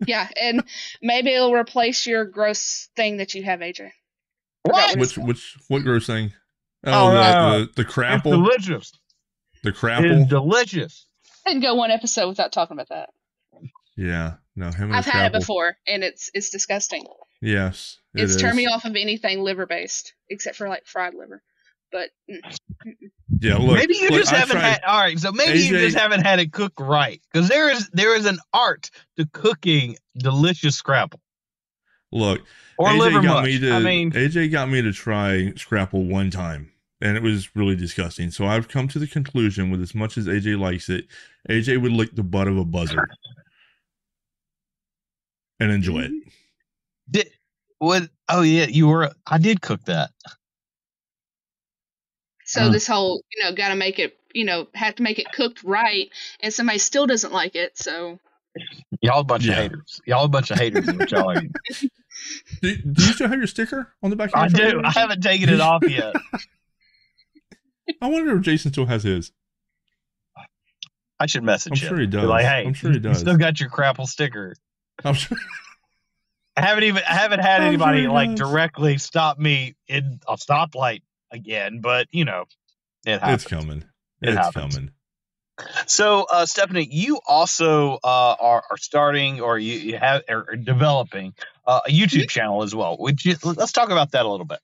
Yeah, and maybe it'll replace your gross thing that you have, AJ. What? What gross thing? The crapple. It's delicious. The crapple is delicious. I didn't go one episode without talking about that. Yeah, no, I've had it before, and it's disgusting. Yes, it's turned me off of anything liver based, except for like fried liver. But yeah, look, maybe you just haven't had. All right, so maybe AJ, you just haven't had it cooked right, because there is an art to cooking delicious scrapple. Look, or AJ liver got mush. me to. AJ got me to try scrapple one time, and it was really disgusting. So I've come to the conclusion, with as much as AJ likes it, AJ would lick the butt of a buzzard and enjoy it. I did cook that. So this whole, gotta make it, have to make it cooked right, and somebody still doesn't like it, so. Y'all a bunch of haters. Y'all a bunch of haters. Y'all are. Do you still have your sticker on the back of your I do. I haven't taken it off yet. I wonder if Jason still has his. I should message him. I'm sure he does. Like, hey, I'm sure he does. You still got your crapple sticker. I'm sure. I haven't had anybody directly stop me in a stoplight again, but it happens. It's coming. It's coming. So, Stephanie, you also are starting, or you are developing a YouTube channel as well. Let's talk about that a little bit.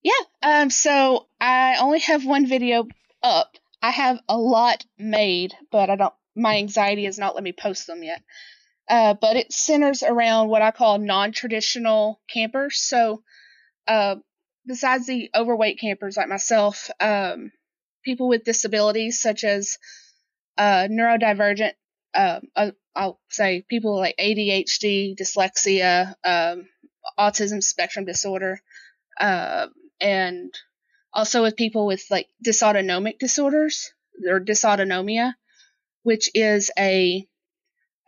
Yeah. So I only have one video up. I have a lot made, but my anxiety has not let me post them yet. But it centers around what I call non-traditional campers. So, besides the overweight campers like myself, people with disabilities such as neurodivergent, I'll say people like ADHD, dyslexia, autism spectrum disorder, and also with people with like dysautonomic disorders or dysautonomia, which is a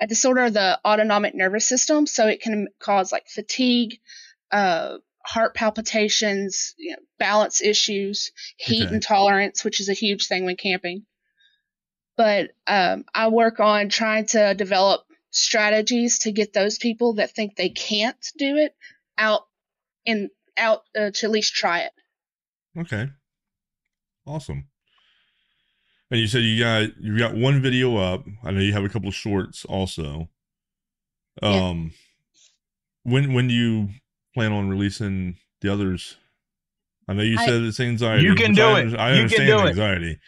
disorder of the autonomic nervous system. So it can cause like fatigue, heart palpitations, balance issues, heat intolerance, which is a huge thing when camping. But I work on trying to develop strategies to get those people that think they can't do it out to at least try it. Okay. Awesome. And you said you got one video up. I know you have a couple of shorts also. When do you plan on releasing the others? I know you said it's anxiety. You can do it. I understand anxiety.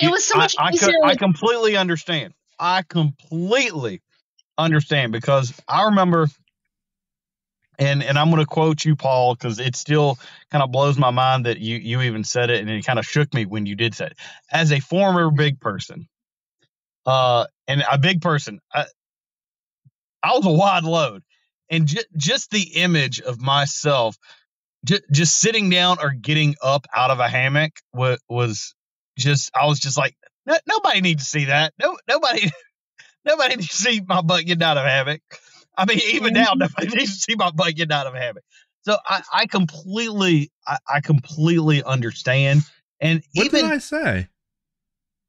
It was so much easier. I completely understand. I completely understand, because I remember And I'm going to quote you, Paul, because it still kind of blows my mind that you even said it, and it kind of shook me when you did say it. As a former big person, and a big person, I was a wide load, and just the image of myself just sitting down or getting up out of a hammock was just, I was just like, nobody needs to see that. Nobody needs to see my butt getting out of a hammock. I mean, even now, nobody needs to see my butt getting out of a hammock. So I completely understand. And what even did I say?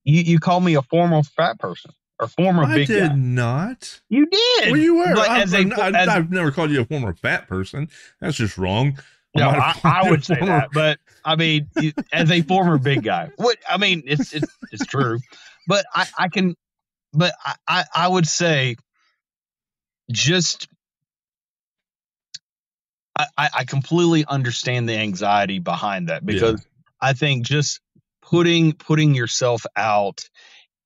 You called me a former fat person or former big guy. I did not. You did. Well, you were. But I've never called you a former fat person. That's just wrong. No, I would say that, but I mean, as a former big guy, it's true. But I would say, just I completely understand the anxiety behind that, because I think just putting yourself out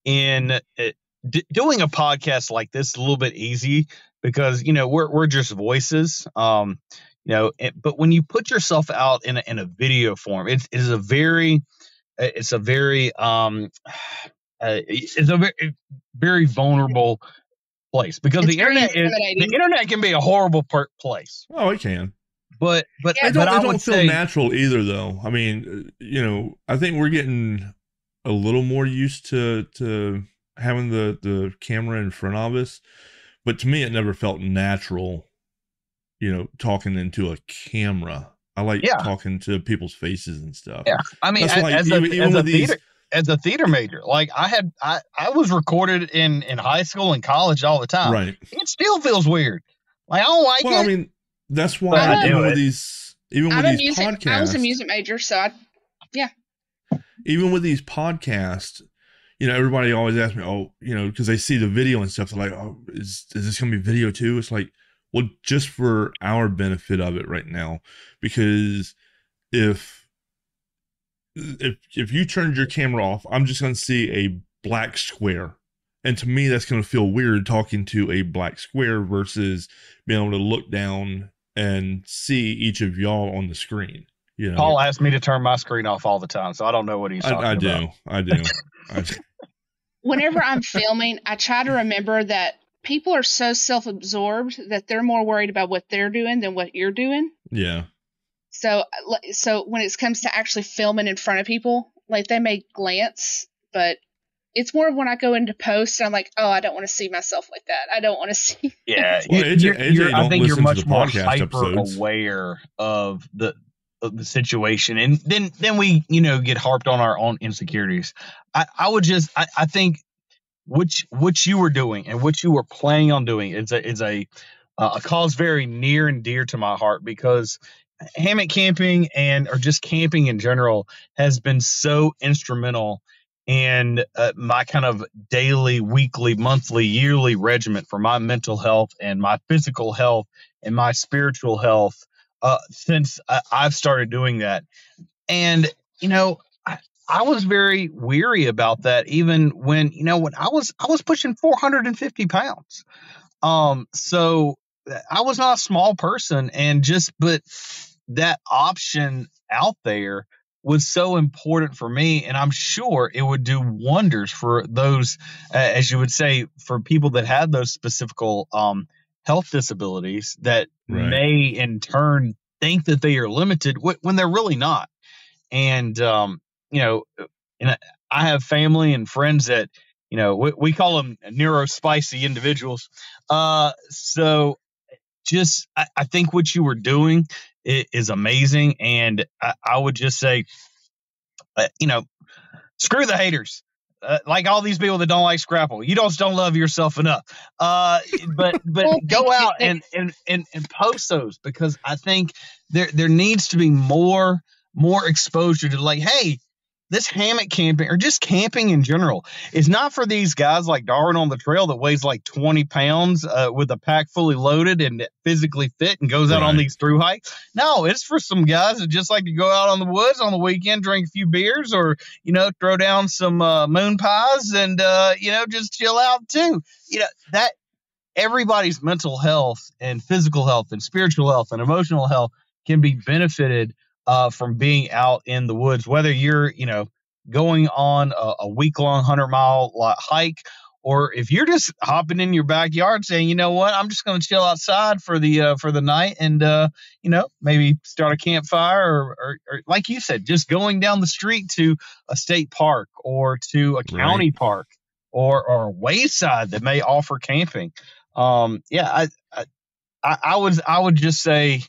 in doing a podcast like this is a little bit easy, because we're just voices, but when you put yourself out in a video form, it's a very very vulnerable place, because the internet can be a horrible place. Oh, it can. But it don't feel natural either, though. I mean, I think we're getting a little more used to having the camera in front of us, but to me, it never felt natural. Talking into a camera. I like talking to people's faces and stuff. Yeah, I mean, as a theater major, like I was recorded in high school and college all the time. Right. It still feels weird. Like, I don't like it. Well, I mean, that's why even with these podcasts. I was a music major, so even with these podcasts, everybody always asks me, because they see the video and stuff. They're like, oh, is this going to be video too? It's like, well, just for our benefit of it right now, because if you turned your camera off, I'm just going to see a black square. And to me, that's going to feel weird talking to a black square versus being able to look down and see each of y'all on the screen. Paul asked me to turn my screen off all the time, so I don't know what he's talking about. I do. Whenever I'm filming, I try to remember that people are so self-absorbed that they're more worried about what they're doing than what you're doing. Yeah. So when it comes to actually filming in front of people, like, they may glance, but it's more of when I go into post, and I'm like, oh, I don't want to see myself like that. I don't want to see. Yeah. I think you're much more hyper aware of the situation. And then we, get harped on our own insecurities. I think what you were doing and what you were planning on doing is a cause very near and dear to my heart, because hammock camping or just camping in general has been so instrumental in my kind of daily, weekly, monthly, yearly regimen for my mental health and my physical health and my spiritual health since I've started doing that. And, I was very weary about that, even when I was pushing 450 pounds. So I was not a small person, but that option out there was so important for me. And I'm sure it would do wonders for those, as you would say, for people that have those specific health disabilities that may in turn think that they are limited when they're really not. And, and I have family and friends that, we call them neurospicy individuals. So just, I think what you were doing is amazing. And I would just say, screw the haters. Like all these people that don't like Scrapple, you don't love yourself enough. But go out and post those, because I think there needs to be more exposure to, like, hey, this hammock camping or just camping in general is not for these guys like Darwin on the trail that weighs like 20 pounds with a pack fully loaded and physically fit and goes out on these through hikes. No, it's for some guys that just like to go out on the woods on the weekend, drink a few beers, or, throw down some moon pies and, just chill out too. everybody's mental health and physical health and spiritual health and emotional health can be benefited from being out in the woods, whether you're, going on a week-long 100-mile hike, or if you're just hopping in your backyard saying, you know what, I'm just going to chill outside for the night and, maybe start a campfire or like you said, just going down the street to a state park or to a county park or a wayside that may offer camping. I would just say,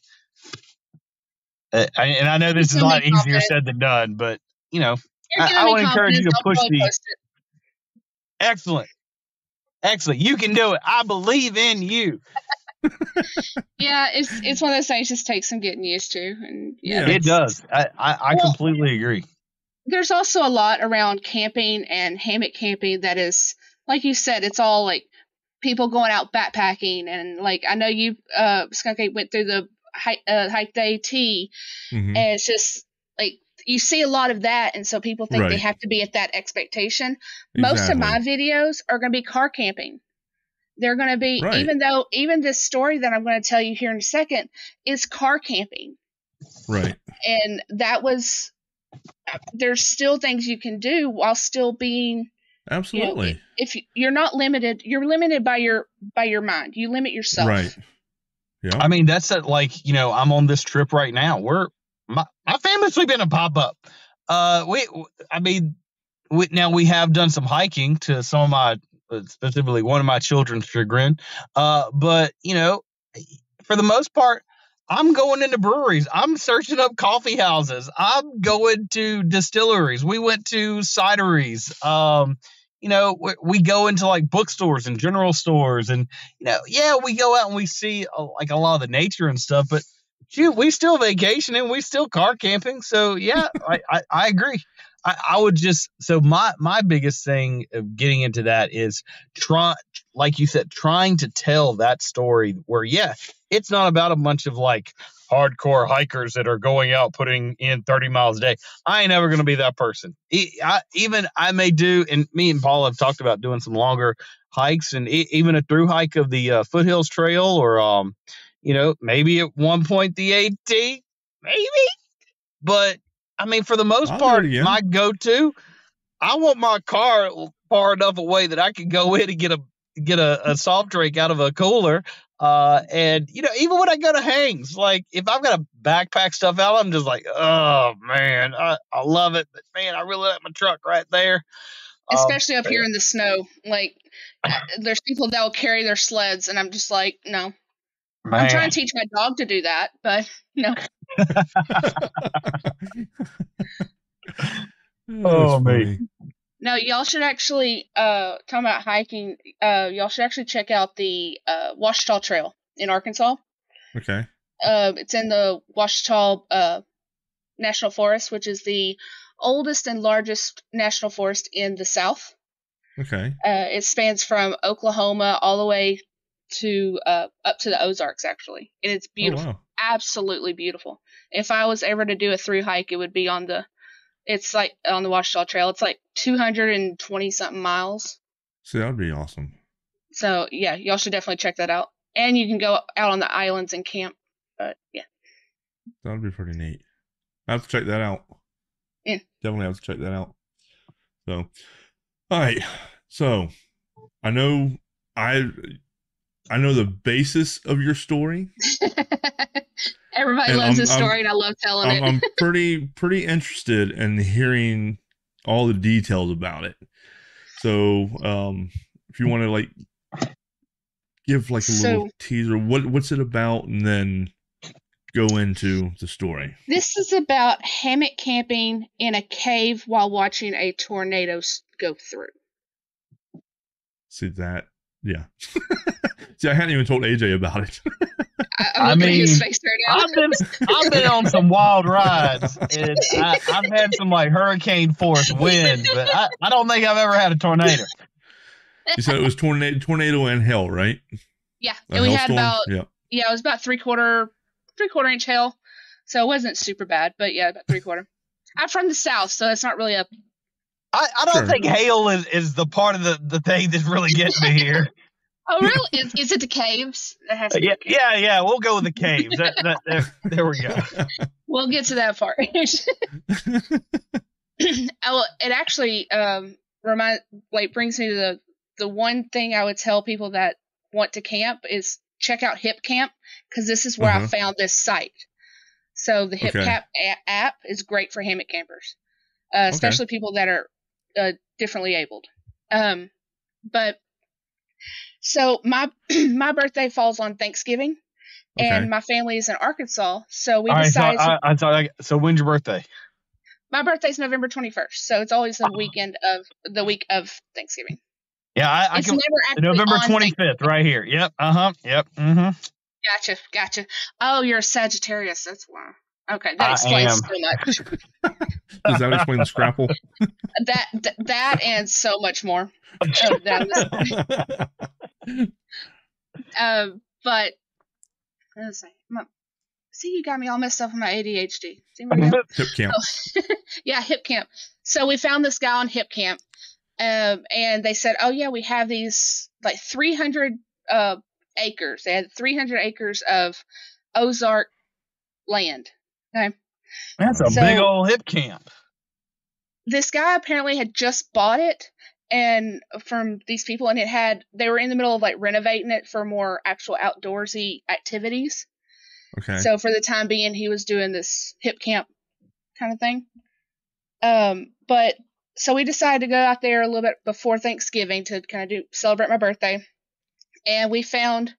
and I know this is a lot easier said than done, but, I would encourage you to push Excellent. You can do it. I believe in you. Yeah, it's one of those things just takes some getting used to. And it does. I completely agree. There's also a lot around camping and hammock camping that is, like you said, it's all like people going out backpacking. And like, I know you, Skunk Ape went through the hike day T, and it's just like, you see a lot of that, and so people think they have to be at that expectation. Exactly. Most of my videos are going to be car camping. They're going to be, even this story that I'm going to tell you here in a second is car camping. Right. And there's still things you can do while still being. Absolutely. If you're not limited, you're limited by your mind. You limit yourself. Right. Yeah. I mean, that's like, I'm on this trip right now. My family's been a pop-up. We have done some hiking to some of my, specifically one of my children's chagrin. But for the most part, I'm going into breweries. I'm searching up coffee houses. I'm going to distilleries. We went to cideries. We go into like bookstores and general stores, and we go out and we see like a lot of the nature and stuff, but we still vacationing, we still car camping. So yeah, I agree. I would just, so my biggest thing of getting into that is like you said, trying to tell that story where, it's not about a bunch of like hardcore hikers that are going out putting in 30 miles a day. I ain't ever going to be that person. I may do, and me and Paul have talked about doing some longer hikes and even a through hike of the Foothills Trail, or maybe at one point the AT, maybe. But I mean, for the most part, my go-to, I want my car far enough away that I can go in and get a soft drink out of a cooler. And even when I go to hangs, like if I've got to backpack stuff out, I'm just like, oh man, I love it, but man, I really like my truck right there. Especially up here in the snow. Like there's people that will carry their sleds, and I'm just like, no. Man. I'm trying to teach my dog to do that, but no. Oh man. No, y'all should actually talking about hiking. Y'all should actually check out the Ouachita Trail in Arkansas. Okay. It's in the Ouachita National Forest, which is the oldest and largest national forest in the South. Okay. It spans from Oklahoma all the way to up to the Ozarks, actually, and it's beautiful. Oh, wow. Absolutely beautiful. If I was ever to do a through hike, it would be on the Ouachita Trail. It's like 220 something miles. So that would be awesome. So yeah, y'all should definitely check that out. And you can go out on the islands and camp. But yeah, that would be pretty neat. I have to check that out. Yeah, definitely have to check that out. So, all right. So I know the basis of your story. Everybody loves this story, and I love telling it. I'm pretty interested in hearing all the details about it. So, if you want to like give like a little teaser, what's it about, and then go into the story. This is about hammock camping in a cave while watching a tornado go through. See that? Yeah. See, I hadn't even told AJ about it. I mean, his face right now. I've been on some wild rides, and I've had some like hurricane force winds, but I don't think I've ever had a tornado. You said it was tornado and hail, right? Yeah, and we had about it was about three-quarter inch hail, so it wasn't super bad, but yeah, about three-quarter. I'm from the South, so it's not really a. I don't think hail is the part of the thing that's really getting me here. Oh, really? Is it the caves? That has to be the caves. Yeah. We'll go with the caves. There we go. We'll get to that part. Oh, it actually brings me to the one thing I would tell people that want to camp is check out Hip Camp, because this is where I found this site. So the Hip Camp app is great for hammock campers, especially people that are differently abled. But so my birthday falls on Thanksgiving, and my family is in Arkansas, so we decided. So when's your birthday? My birthday's November 21st, so it's always the week of Thanksgiving. Yeah, it's never actually November 25th, right here. Yep. Yep. Mm-hmm. Gotcha. Oh, you're a Sagittarius. That's why. Okay, that explains so much. Does that explain the scrapple? That and so much more. But let's see, you got me all messed up on my ADHD. Hip Camp. Yeah, Hip Camp. So we found this guy on Hip Camp, and they said, "Oh yeah, we have these like 300 acres. They had 300 acres of Ozark land." Okay, that's a big old Hip Camp. This guy apparently had just bought it, and from these people, and they were in the middle of like renovating it for more actual outdoorsy activities. Okay. So for the time being, he was doing this Hip Camp kind of thing. But so we decided to go out there a little bit before Thanksgiving to kind of celebrate my birthday. And we found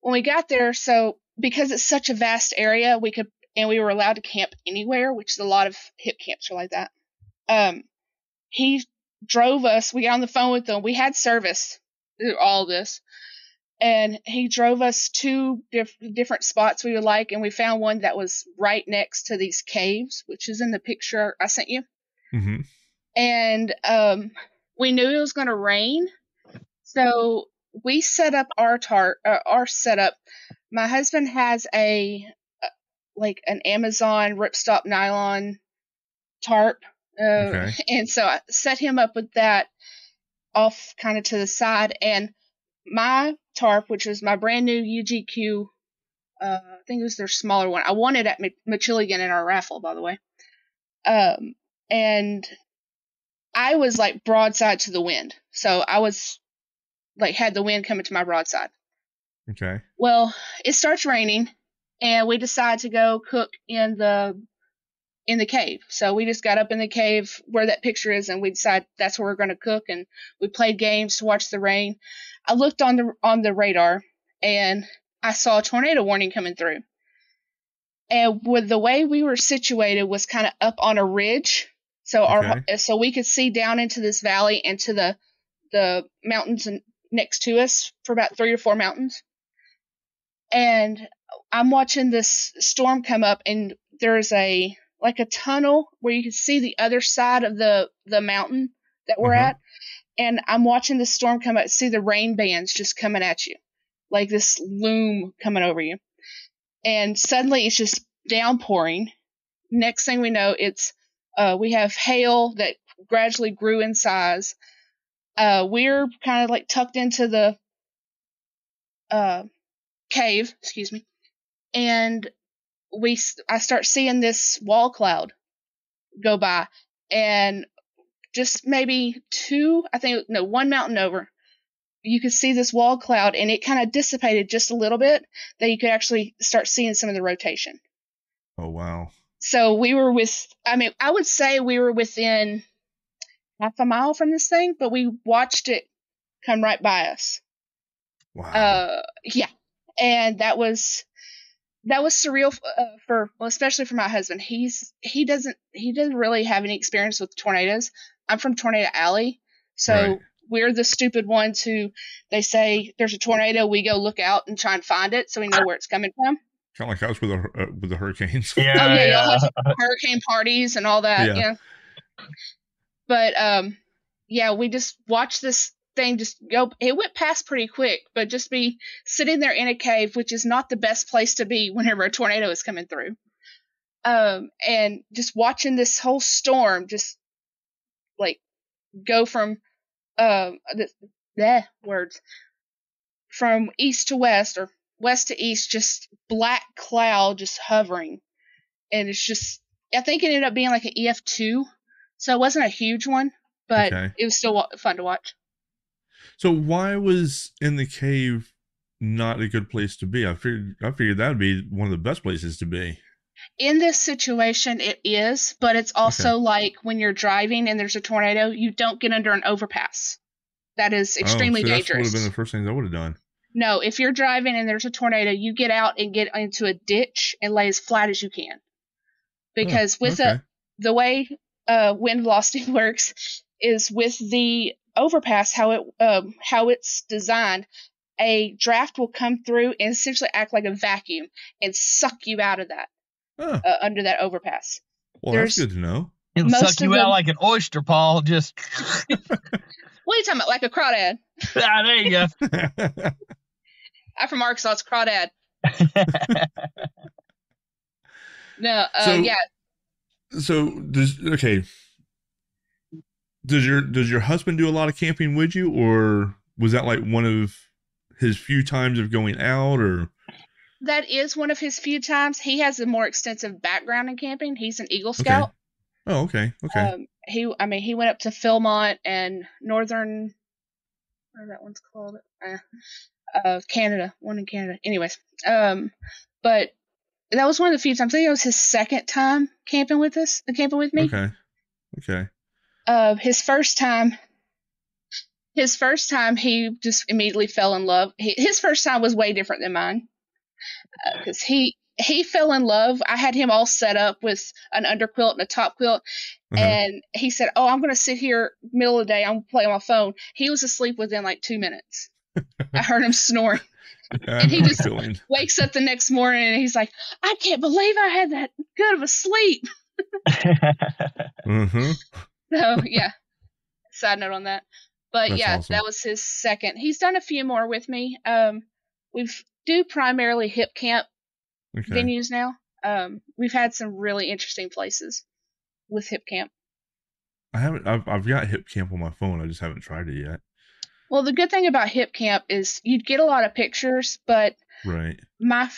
when we got there, so because it's such a vast area, we were allowed to camp anywhere, which is a lot of hip camps are like that. He drove us. We got on the phone with him. We had service through all this. And he drove us to different spots we would like, and we found one that was right next to these caves, which is in the picture I sent you. Mm-hmm. And we knew it was going to rain, so we set up our setup. My husband has an Amazon ripstop nylon tarp, and so I set him up with that off kind of to the side, and my tarp, which was my brand new UGQ, I think it was their smaller one. I won it at Machiligan in our raffle, by the way. And I was like broadside to the wind. So I was like, had the wind coming to my broadside. Okay. Well, it starts raining, and we decide to go cook in the cave. So we just got up in the cave where that picture is, and we decided that's where we're going to cook, and we played games to watch the rain. I looked on the radar, and I saw a tornado warning coming through. And with the way we were situated was kind of up on a ridge, so so we could see down into this valley and to the mountains next to us for about 3 or 4 mountains. And I'm watching this storm come up, and there's a tunnel where you can see the other side of the mountain that we're at. And I'm watching the storm come up, see the rain bands just coming at you, like this loom coming over you. And suddenly it's just downpouring. Next thing we know, we have hail that gradually grew in size. We're kind of like tucked into the cave, and I start seeing this wall cloud go by, and just maybe 1 mountain over, you could see this wall cloud, and it kind of dissipated just a little bit that you could actually start seeing some of the rotation. Oh, wow. So I would say we were within half a mile from this thing, but we watched it come right by us. Wow. Yeah. And that was surreal especially for my husband. He doesn't really have any experience with tornadoes. I'm from Tornado Alley, so we're the stupid ones who they say there's a tornado, we go look out and try and find it so we know where it's coming from. Kind of like us with the hurricanes. Yeah. Y'all have hurricane parties and all that. Yeah. But we just watched this thing just go. It went past pretty quick, but just be sitting there in a cave, which is not the best place to be whenever a tornado is coming through. And just watching this whole storm just like go from from east to west or west to east, just black cloud just hovering. And it's just, I think it ended up being like an EF2. So it wasn't a huge one, but it was still fun to watch. So why was in the cave not a good place to be? I figured that would be one of the best places to be. In this situation, it is, but it's also like when you're driving and there's a tornado, you don't get under an overpass. That is extremely dangerous. That would have been the first thing I would have done. No, if you're driving and there's a tornado, you get out and get into a ditch and lay as flat as you can. Because the way wind velocity works is with the overpass, how it's designed, a draft will come through and essentially act like a vacuum and suck you out of that under that overpass. Well, that's good to know. It'll suck you out like an oyster, Paul. Just what are you talking about? Like a crawdad? Ah, there you go. I'm from Arkansas. It's crawdad. No, yeah. So does your husband do a lot of camping with you, or was that like one of his few times of going out? Or that is one of his few times. He has a more extensive background in camping. He's an Eagle Scout. Okay. Oh, okay. He went up to Philmont and Northern, whatever that one's called, Canada, one in Canada. Anyways, but that was one of the few times. I think it was his second time camping with me. Okay. His first time, he just immediately fell in love. His first time was way different than mine, because he fell in love. I had him all set up with an underquilt and a top quilt, and he said, "Oh, I'm going to sit here middle of the day. I'm going to play on my phone." He was asleep within like 2 minutes. I heard him snoring. And he just wakes up the next morning and he's like, "I can't believe I had that good of a sleep." So, yeah. Side note on that. But that's awesome. That was his second. He's done a few more with me. We do primarily hip camp venues now. We've had some really interesting places with hip camp. I've got hip camp on my phone. I just haven't tried it yet. Well, the good thing about hip camp is you'd get a lot of pictures, but my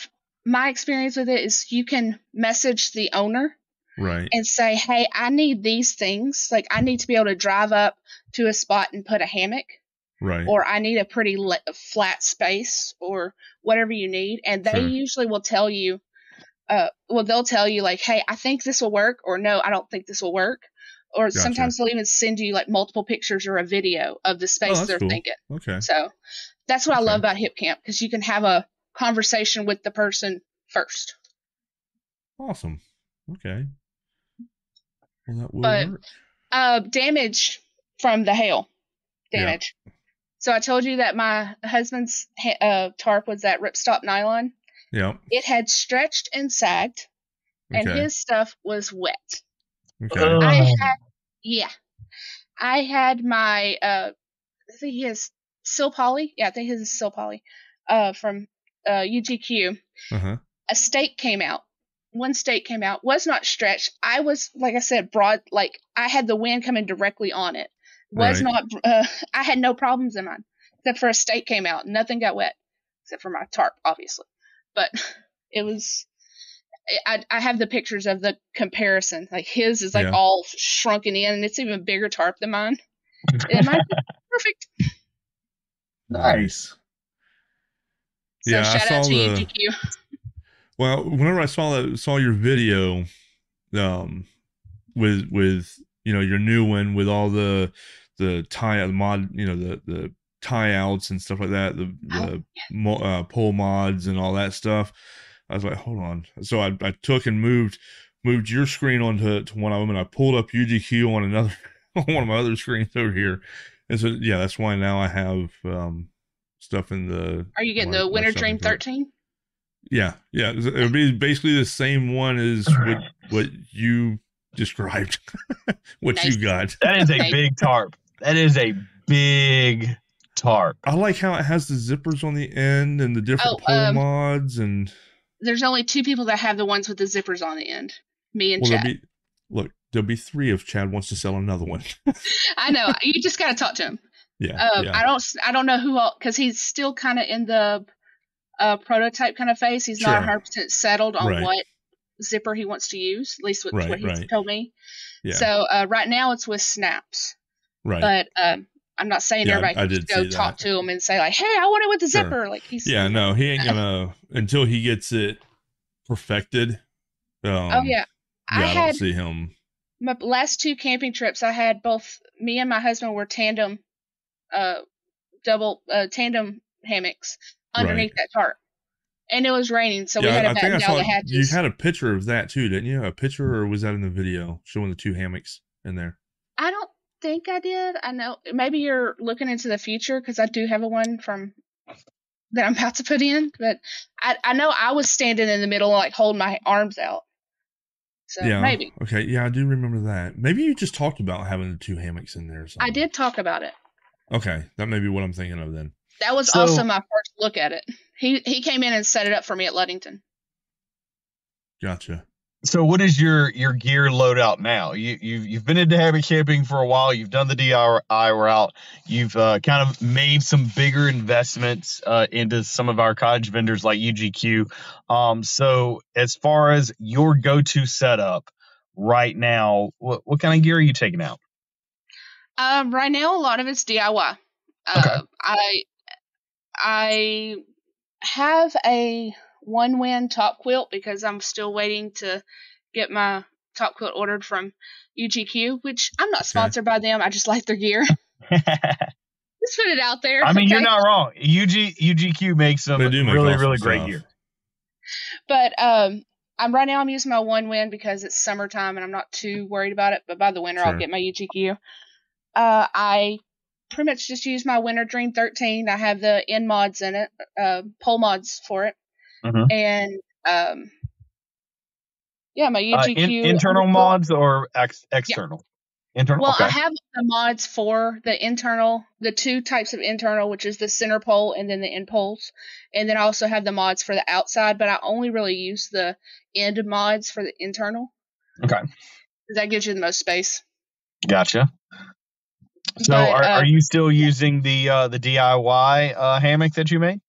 experience with it is you can message the owner and say, "Hey, I need these things. Like, I need to be able to drive up to a spot and put a hammock, or I need a pretty flat space, or whatever you need." And they usually will tell you, they'll tell you like, "Hey, I think this will work," or "No, I don't think this will work." Or sometimes they'll even send you like multiple pictures or a video of the space they're thinking. Okay. So that's what I love about hip camp, because you can have a conversation with the person first. Awesome. Okay. Well, that will work. Damage from the hail. Damage. Yeah. So I told you that my husband's tarp was that ripstop nylon. Yeah. It had stretched and sagged, and his stuff was wet. Okay. I had my I think he has Sil Poly. Yeah, I think his is Sil Poly from UGQ. A stake came out. One stake came out, was not stretched. I was, like I said, broad, like I had the wind coming directly on it. Was not, I had no problems in mine, except for a stake came out. Nothing got wet, except for my tarp, obviously. But it was, I have the pictures of the comparison. Like his is like all shrunken in, and it's even bigger tarp than mine. And mine's perfect. Nice. So shout out to UGQ. Well, whenever I saw your video, with your new one with all the tie mod, the tie outs and stuff like that, the pole mods and all that stuff, I was like, hold on. So I took and moved your screen onto one of them, and I pulled up UGQ on another on one of my other screens over here, and so that's why now I have stuff in the. Are you getting the Winter Dream 13? Yeah. It would be basically the same one as what you described. What you got. That is a big tarp. That is a big tarp. I like how it has the zippers on the end and the different pole mods. And there's only 2 people that have the ones with the zippers on the end. Me and Chad. There'll be 3 if Chad wants to sell another one. I know. You just got to talk to him. Yeah. I don't know who all, because he's still kind of in the prototype kind of phase. He's not 100% settled on what zipper he wants to use, at least what he's told me. Yeah. So right now it's with snaps. Right. But I'm not saying everybody can just go talk to him and say like, "Hey, I want it with the zipper." Like he's he ain't gonna until he gets it perfected. I don't see him. My last 2 camping trips, I had both me and my husband were tandem hammocks underneath that tarp, and it was raining, so we had to batten down the hatches. You had a picture of that too, didn't you? A picture, or was that in the video showing the 2 hammocks in there? I don't think I did. I know maybe you're looking into the future, because I do have a one from that I'm about to put in, but I know I was standing in the middle, like holding my arms out. So maybe. Okay, yeah, I do remember that. Maybe you just talked about having the 2 hammocks in there or something. I did talk about it. Okay, that may be what I'm thinking of then. That was also my first look at it. He came in and set it up for me at Ludington. Gotcha. So what is your gear loadout now? You've been into hammock camping for a while. You've done the DIY route. You've kind of made some bigger investments into some of our cottage vendors like UGQ. So as far as your go-to setup right now, what kind of gear are you taking out? Right now, a lot of it's DIY. Okay. I have a one-win top quilt because I'm still waiting to get my top quilt ordered from UGQ, which I'm not sponsored by them. I just like their gear. Just put it out there. I mean, you're not wrong. UGQ makes some really great gear. But I'm using my one-win because it's summertime and I'm not too worried about it. But by the winter, I'll get my UGQ. I pretty much just use my Winter Dream 13. I have the end mods in it, pole mods for it. Mm-hmm. And my UGQ internal mods or external? Yeah. Internal. Well, okay. I have the mods for the internal, the 2 types of internal, which is the center pole and then the end poles, and then I also have the mods for the outside. But I only really use the end mods for the internal. Okay. That gives you the most space. Gotcha. So, are you still using the DIY hammock that you made?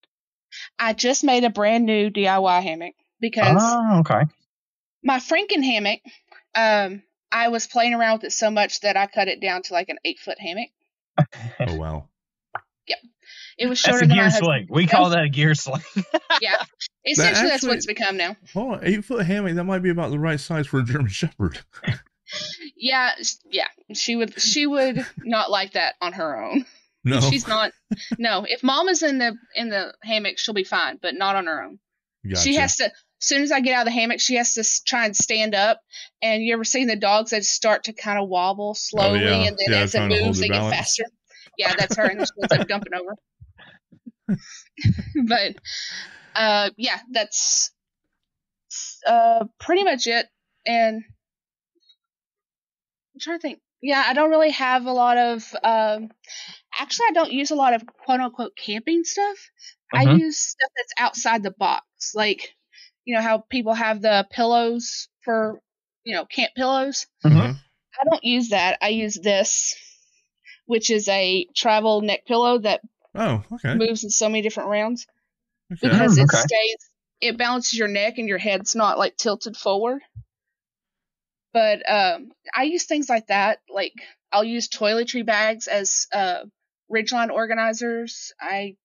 I just made a brand new DIY hammock because my Franken hammock, I was playing around with it so much that I cut it down to like an 8-foot hammock. Oh, wow. Yep. It was shorter than my husband. Sling. We call that a gear sling. Yeah. Essentially, that's what it's become now. Oh, 8-foot hammock, that might be about the right size for a German Shepherd. Yeah. She would not like that on her own. No. She's not. No, if Mama's in the hammock, she'll be fine, but not on her own. Gotcha. She has to. As soon as I get out of the hammock, she has to try and stand up. And you ever seen the dogs that start to kind of wobble slowly, and then as it moves, they get faster? Yeah, that's her, and she ends up dumping over. But that's pretty much it. And I'm trying to think. Yeah, I don't really have a lot of. Actually, I don't use a lot of quote unquote camping stuff. I use stuff that's outside the box, like how people have the pillows for camp pillows. I don't use that. I use this, which is a travel neck pillow that moves in so many different rounds because it balances your neck and your head's not like tilted forward. But I use things like that. Like I'll use toiletry bags as ridgeline organizers. I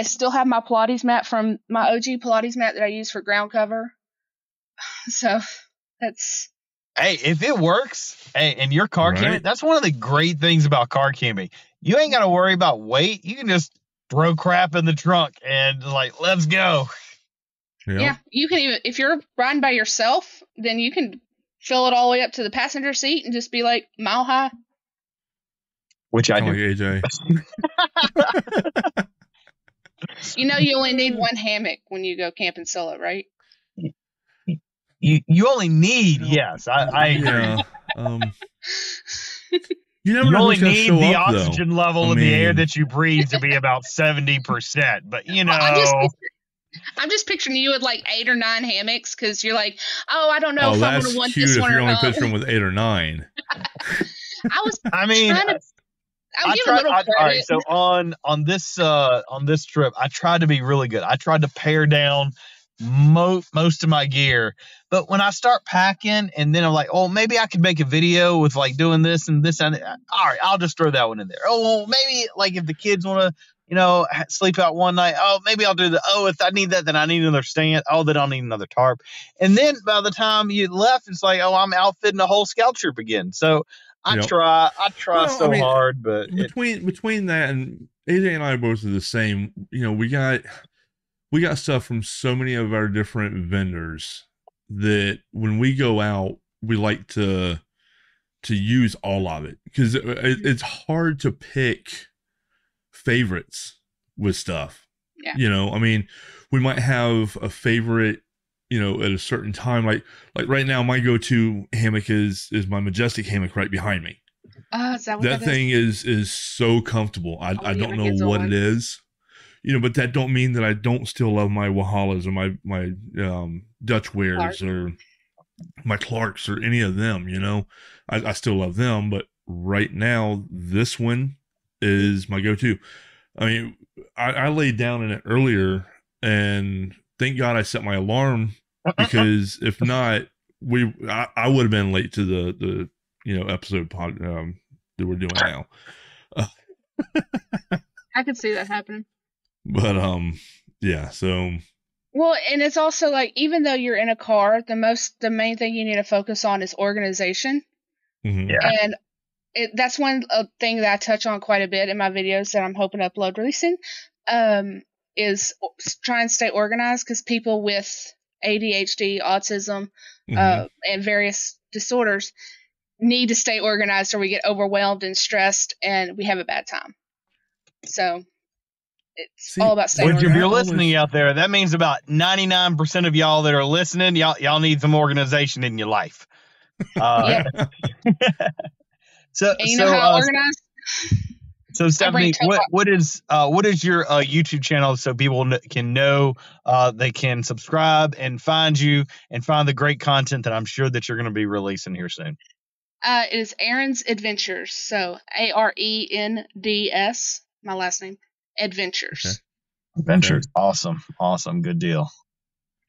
still have my Pilates mat from my OG Pilates mat that I use for ground cover. So that's. Hey, if it works, and your car camping, that's one of the great things about car camping. You ain't got to worry about weight. You can just throw crap in the trunk and let's go. Yep. Yeah, you can even, if you're riding by yourself, then you can fill it all the way up to the passenger seat and just be like mile high. Which I do. AJ. You only need one hammock when you go camping solo, right? You only need, yes. I agree. You only need the oxygen level in the air that you breathe to be about 70%. But I'm just picturing you with 8 or 9 hammocks because you're like, I don't know if I'm going to want this one or not. You're only picturing with 8 or 9. I'll give a little credit. All right, so on this trip, I tried to be really good. I tried to pare down most of my gear, but when I start packing, and then I'm like, oh, maybe I could make a video with like doing this and this and that. All right, I'll just throw that one in there. Oh, well, maybe like if the kids want to, sleep out one night. Oh, maybe I'll do if I need that, then I need another stand. Oh, then I'll need another tarp. And then by the time you left, it's like, oh, I'm outfitting a whole scout troop again. So I try hard, but between that and AJ and I both are the same. We got stuff from so many of our different vendors that when we go out, we like to use all of it, because it's hard to pick favorites with stuff. Yeah. We might have a favorite, at a certain time, like right now, my go-to hammock is my Majestic hammock right behind me. Is that what that thing is so comfortable. I don't know what it is, but that don't mean that I don't still love my Wahalas or my Dutch wares or my Clarks or any of them. I still love them, but right now this one is my go-to. I laid down in it earlier, and thank God I set my alarm, because if not, I would have been late to the episode that we're doing now. I could see that happening. But yeah. So. Well, and it's also like, even though you're in a car, the main thing you need to focus on is organization. Mm-hmm. Yeah. And that's one thing that I touch on quite a bit in my videos that I'm hoping to upload really soon, is try and stay organized, because people with ADHD, autism, and various disorders need to stay organized, or we get overwhelmed and stressed and we have a bad time. So it's all about staying organized. If you're listening out there, that means about 99% of y'all that are listening, y'all need some organization in your life. Yeah. So you know how organized? So Stephanie, what is your YouTube channel, so people can know they can subscribe and find you and find the great content that I'm sure that you're going to be releasing here soon? It is Arends Adventures. So Arends, my last name, Adventures. Okay. Adventures. Okay. Awesome. Good deal.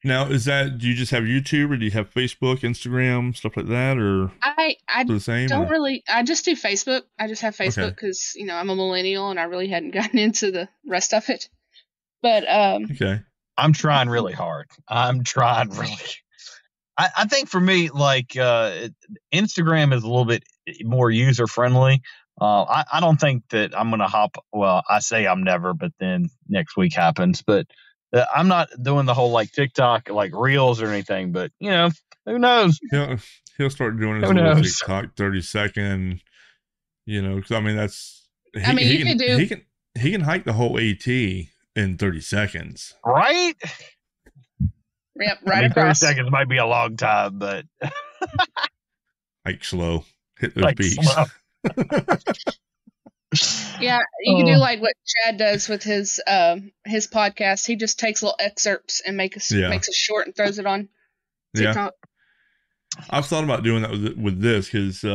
Now, do you just have YouTube, or do you have Facebook, Instagram, stuff like that, or I the same? Really. I just do Facebook. I just have Facebook because I'm a millennial and I really hadn't gotten into the rest of it. But okay, I'm trying really hard. I think for me, like Instagram is a little bit more user friendly. I don't think that I'm gonna hop. Well, I say I'm never, but then next week happens. But I'm not doing the whole like TikTok, like Reels or anything, but who knows? He'll start doing his little TikTok 30-second, because that's. He can hike the whole AT in 30 seconds. Right? Yep, across. 30 seconds might be a long time, but hike slow, hit those beats. Yeah, you can do like what Chad does with his podcast. He just takes little excerpts and makes it short and throws it on TikTok. Yeah. I've thought about doing that with this, because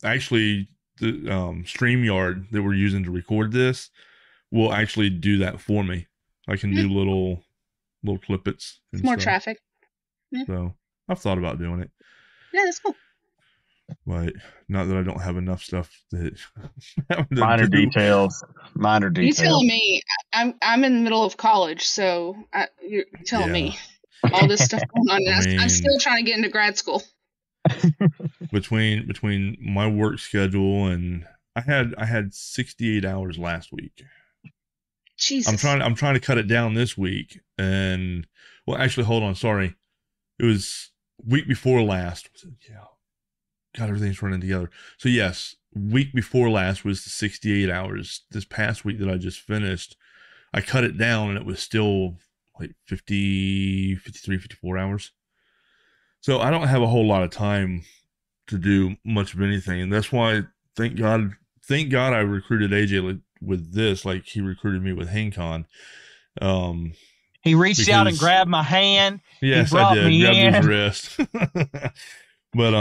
actually the StreamYard that we're using to record this will actually do that for me. I can do little clippets. It's more traffic. Yeah. So I've thought about doing it. Yeah, that's cool. But not that I don't have enough stuff that minor details. You're telling me I'm in the middle of college, so you're telling me all this stuff going on. I'm still trying to get into grad school. between my work schedule, and I had 68 hours last week. Jesus. I'm trying to cut it down this week, and actually, hold on, sorry, it was week before last. Yeah. God, everything's running together. So yes, week before last was the 68 hours. This past week that I just finished, I cut it down, and it was still like 50, 53, 54 hours. So I don't have a whole lot of time to do much of anything. And that's why, thank God I recruited AJ with this, like he recruited me with HangCon. He reached out and grabbed my hand. Yes, I did. Grabbed his wrist. But,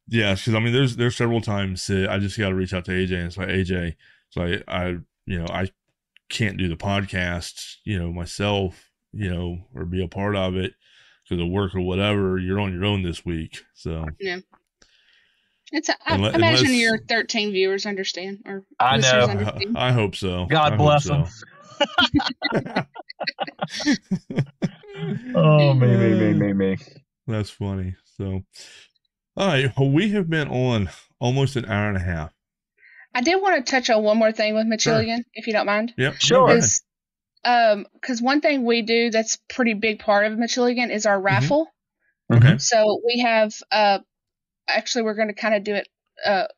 yeah, because there's several times that I just got to reach out to AJ and it's like, AJ, So I can't do the podcast, myself, or be a part of it because of work or whatever. You're on your own this week. So yeah. I imagine your 13 viewers understand, or I listeners know. understand. I hope so. God bless them. Oh, me. That's funny. So, all right. Well, we have been on almost an hour and a half. I did want to touch on one more thing with Machiligan, if you don't mind. Yep. Sure. Because one thing we do that's a pretty big part of Machiligan is our raffle. Okay. So we have, actually, we're going to kind of do it.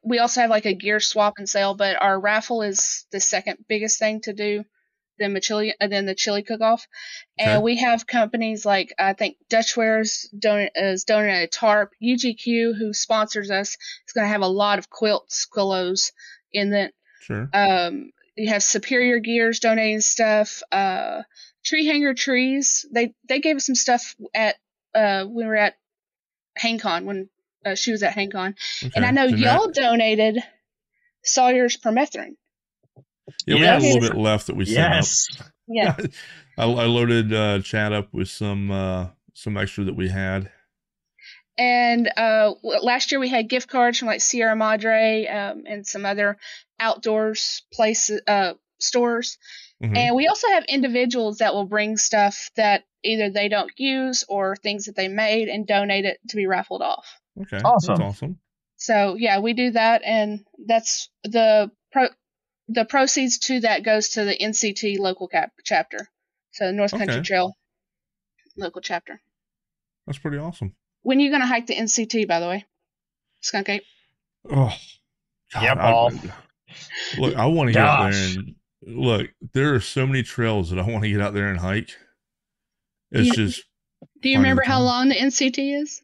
We also have like a gear swap and sale, but our raffle is the second biggest thing to do than the chili cook-off. Okay. And we have companies like, I think Dutchware's is donating a tarp. UGQ, who sponsors us, is going to have a lot of quillos in the. Sure. You have Superior Gears donating stuff. Tree Hanger Trees, they gave us some stuff at we were at HangCon when she was at HangCon. Okay. And I know y'all donated Sawyer's permethrin. Yeah, we had a little bit left that we sent up. Yeah. I loaded Chad up with some extra that we had. And last year we had gift cards from like Sierra Madre and some other outdoors places, stores. Mm-hmm. And we also have individuals that will bring stuff that either they don't use or things that they made and donate it to be raffled off. Okay, awesome. That's awesome. So yeah, we do that, and that's the proceeds to that goes to the NCT local chapter, so North Country Trail local chapter. That's pretty awesome. When are you going to hike the NCT, by the way? Skunk Ape? Oh, God, yeah, Paul. Look, I want to get out there and look. There are so many trails that I want to get out there and hike. It's just. Do you remember how long the NCT is?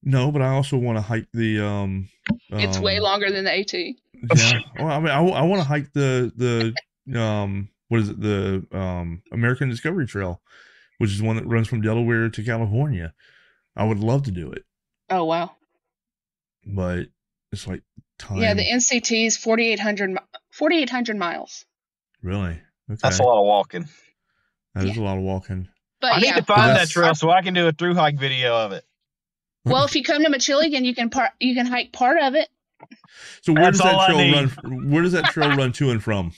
No, but I also want to hike the. It's way longer than the AT. Yeah, well, I mean, I want to hike the what is it, the American Discovery Trail, which is one that runs from Delaware to California. I would love to do it. Oh wow! But it's like time. Yeah, the NCT is 4,800 miles. Really? Okay. That's a lot of walking. That is a lot of walking. But I need to find that trail so I can do a through hike video of it. Well, if you come to Machiligan, you can hike part of it. So where does that trail run? Where does that trail run to and from?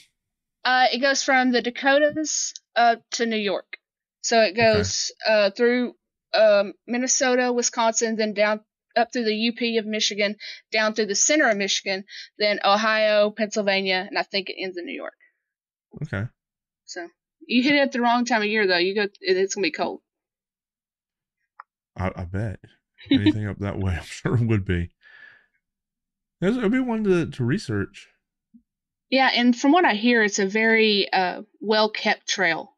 It goes from the Dakotas to New York. So it goes through Minnesota, Wisconsin, then down up through the UP of Michigan, down through the center of Michigan, then Ohio, Pennsylvania, and I think it ends in New York. Okay. So you hit it at the wrong time of year, though. It's gonna be cold. I bet. Anything up that way, I'm sure it would be. It'd be one to research. Yeah, and from what I hear, it's a very well kept trail.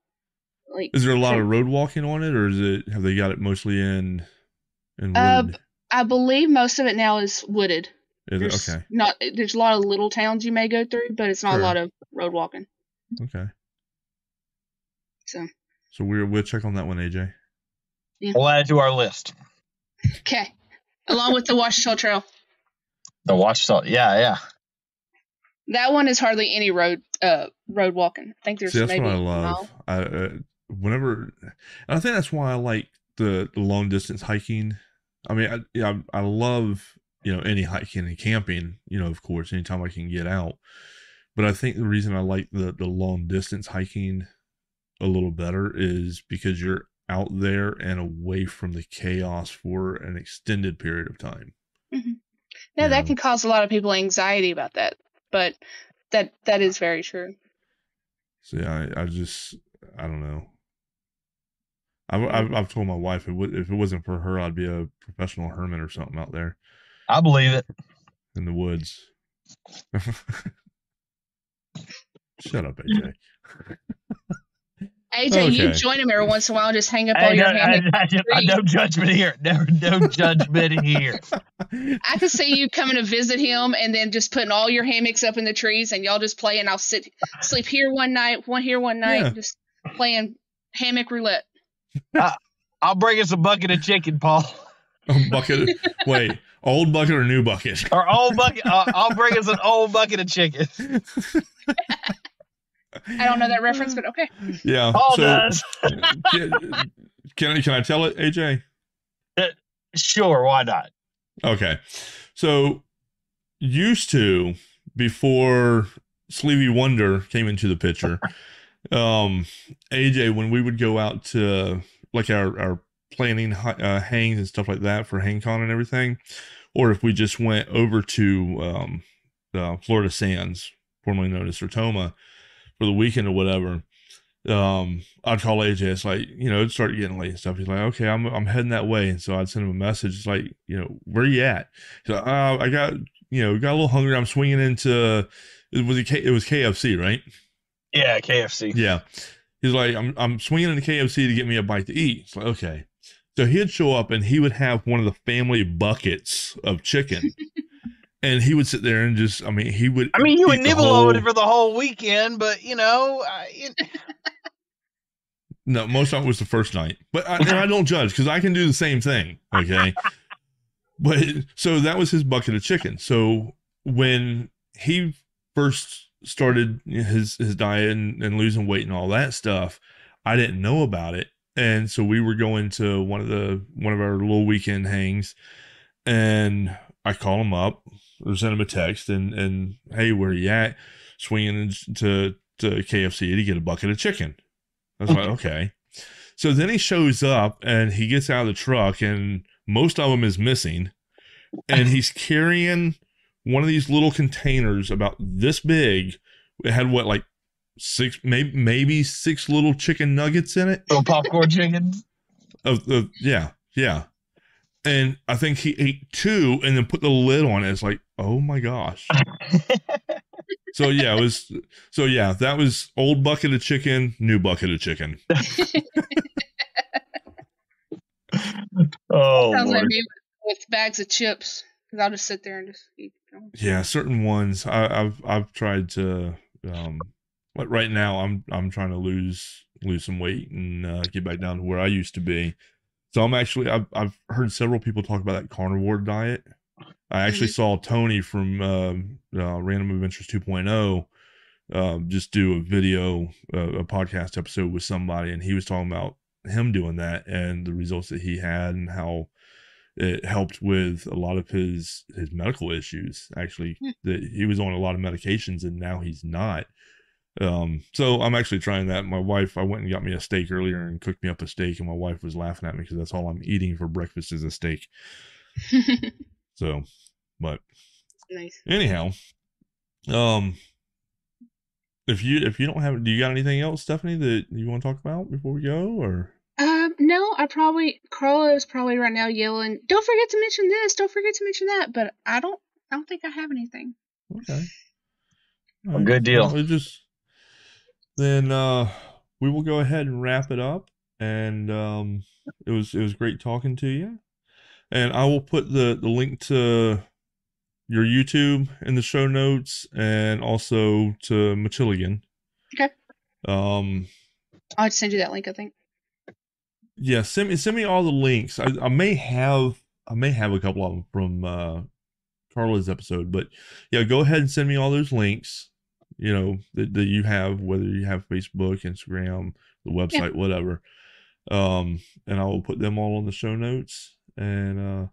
Like, is there a lot of road walking on it, or have they got it mostly in wooded? I believe most of it now is wooded. Is it? Okay. There's a lot of little towns you may go through, but it's not a lot of road walking. Okay. So we'll check on that one, AJ. Yeah. We'll add it to our list. Okay. Along with the Washita Trail. The Washita, yeah. That one is hardly any road walking. I think there's that's maybe what I love. I think that's why I like the long distance hiking. I mean, I love any hiking and camping. Of course, anytime I can get out. But I think the reason I like the long distance hiking a little better is because you're out there and away from the chaos for an extended period of time. Mm-hmm. Now that can cause a lot of people anxiety about that, but that is very true. So yeah, I don't know. I've told my wife if it wasn't for her, I'd be a professional hermit or something out there. I believe it. In the woods. Shut up, AJ. AJ, you join him every once in a while and just hang up all your hammocks. No judgment here. No judgment here. I could see you coming to visit him and then just putting all your hammocks up in the trees and y'all just play, and I'll sleep here one night, just playing hammock roulette. I'll bring us a bucket of chicken, Paul. A bucket? Wait, Old bucket or new bucket? Or old bucket. I'll bring us an old bucket of chicken. I don't know that reference, but okay. Yeah. Paul does. Can I tell it, AJ? Sure, why not? Okay. So used to, before Sleevey Wonder came into the picture, AJ, when we would go out to like our planning hangs and stuff like that for HangCon and everything, or if we just went over to Florida Sands, formerly known as Sertoma, for the weekend or whatever, I'd call AJ. It's like, it'd start getting late and stuff. He's like, okay, I'm heading that way. And so I'd send him a message. It's like, where are you at? He's like, I got a little hungry. I'm swinging into, it was KFC, right? Yeah, KFC. Yeah. He's like, I'm swinging into KFC to get me a bite to eat. It's like, okay. So he'd show up and he would have one of the family buckets of chicken. And he would sit there and just, he would nibble on it for the whole weekend, but no, most of it was the first night, but I don't judge because I can do the same thing. Okay. But so that was his bucket of chicken. So when he first started his diet and losing weight and all that stuff, I didn't know about it. And so we were going to one of our little weekend hangs, and I call him up or send him a text and hey, where you at? Swinging into KFC to get a bucket of chicken. I was like, okay. So then he shows up and he gets out of the truck and most of them is missing. And he's carrying one of these little containers about this big. It had what, like six, maybe six little chicken nuggets in it. Little popcorn chickens. Yeah. And I think he ate two and then put the lid on it. It's like, oh my gosh. That was old bucket of chicken, new bucket of chicken. Oh, sounds Lord. like me with bags of chips, because I'll just sit there and just eat them. Yeah, certain ones I've tried to. Like right now, I'm trying to lose some weight and get back down to where I used to be. So I've heard several people talk about that carnivore diet. I actually saw Tony from Random Adventures 2.0 just do a video, a podcast episode with somebody, and he was talking about him doing that and the results that he had and how it helped with a lot of his medical issues. Actually, that he was on a lot of medications and now he's not. So I'm actually trying that. My wife, I went and got me a steak earlier and cooked me up a steak, and my wife was laughing at me because that's all I'm eating for breakfast is a steak. So, but nice. Anyhow, if you don't have, do you got anything else, Stephanie, that you want to talk about before we go, or? No, Carla is probably right now yelling, don't forget to mention this, don't forget to mention that, but I don't think I have anything. Okay. Well, good deal. Well, then we will go ahead and wrap it up, and it was great talking to you, and I will put the link to your YouTube in the show notes and also to Machilligan. Okay. I'll just send you that link, I think. Yeah, send me all the links. I may have a couple of them from Carla's episode, but yeah, go ahead and send me all those links, that you have, whether you have Facebook, Instagram, the website, whatever. And I will put them all on the show notes, and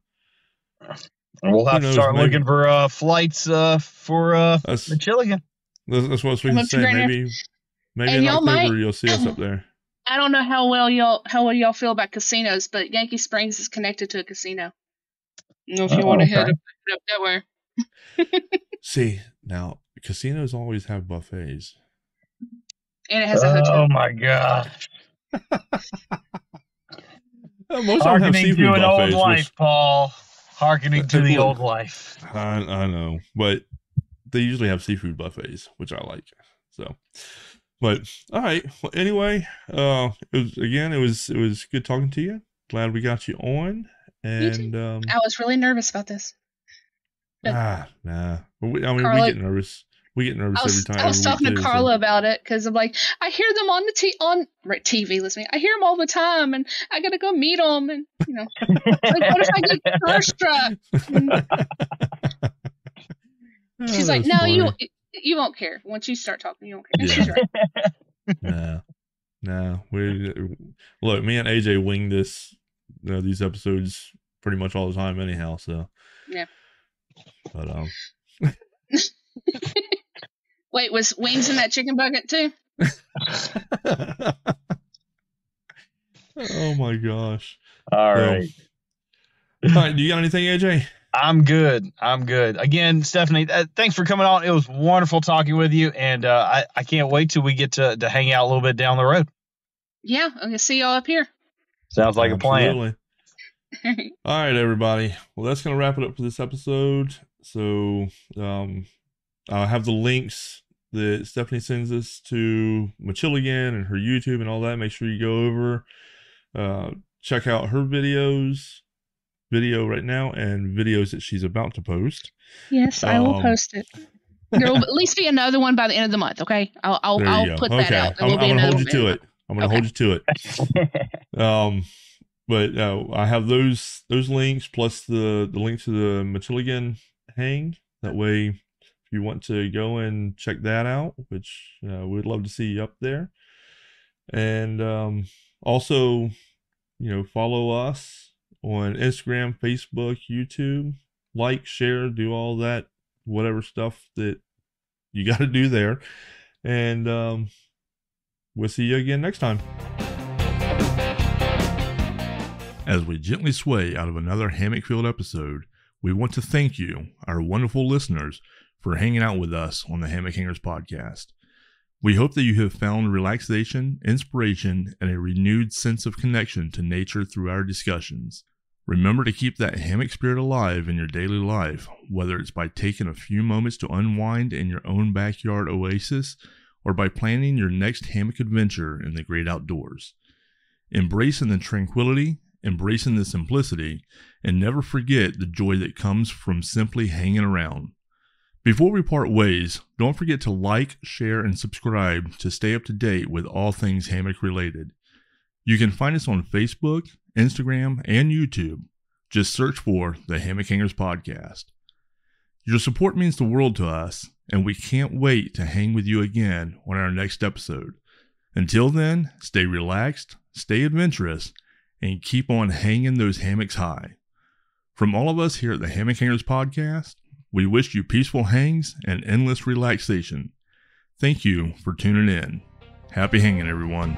we'll have to start looking for flights for Machilligan. That's what I was going to say. Maybe in October you'll see us up there. I don't know how well y'all feel about casinos, but Yankee Springs is connected to a casino. I don't know if you want to head up that way. See, now casinos always have buffets, and it has a hotel. Oh my gosh! Most of them have seafood to an buffets, old life, Paul. Harkening to the old life. I know, but they usually have seafood buffets, which I like. So, but all right. Well, anyway, it was good talking to you. Glad we got you on. And I was really nervous about this. Nah. We get nervous. We get nervous every time. I was talking to Carla about it because I'm like, I hear them on the TV listening. I hear them all the time, and I gotta go meet them. And like, what if I get starstruck? She's like, no, funny. you won't care once you start talking. You won't care. Yeah. She's right. Nah. Look, me and AJ wing this, these episodes pretty much all the time, anyhow. So yeah. But Wait, was wings in that chicken bucket too? Oh my gosh. All right. All right. Do you got anything, AJ? I'm good. Again, Stephanie, thanks for coming on. It was wonderful talking with you. And I can't wait till we get to hang out a little bit down the road. Yeah. I'm going to see y'all up here. Sounds like Absolutely. A plan. All right, everybody. Well, that's going to wrap it up for this episode. So I'll have the links that Stephanie sends us to Machilligan and her YouTube and all that. Make sure you go over, check out her video right now and videos that she's about to post. Yes, I will post it. There will at least be another one by the end of the month. Okay, I'll put that out. I'm going to hold you to it. I'm going to hold you to it. But I have those links plus the link to the Machilligan hang. That way, if you want to go and check that out, which we'd love to see you up there. And also, follow us on Instagram, Facebook, YouTube. Like, share, do all that, whatever stuff that you got to do there. And we'll see you again next time. As we gently sway out of another hammock-filled episode, we want to thank you, our wonderful listeners, for hanging out with us on the Hammock Hangers podcast. We hope that you have found relaxation, inspiration, and a renewed sense of connection to nature through our discussions. Remember to keep that hammock spirit alive in your daily life, whether it's by taking a few moments to unwind in your own backyard oasis or by planning your next hammock adventure in the great outdoors. Embracing the tranquility, embracing the simplicity, and never forget the joy that comes from simply hanging around. Before we part ways, don't forget to like, share, and subscribe to stay up to date with all things hammock related. You can find us on Facebook, Instagram, and YouTube. Just search for the Hammock Hangers Podcast. Your support means the world to us, and we can't wait to hang with you again on our next episode. Until then, stay relaxed, stay adventurous, and keep on hanging those hammocks high. From all of us here at the Hammock Hangers Podcast, we wish you peaceful hangs and endless relaxation. Thank you for tuning in. Happy hanging, everyone.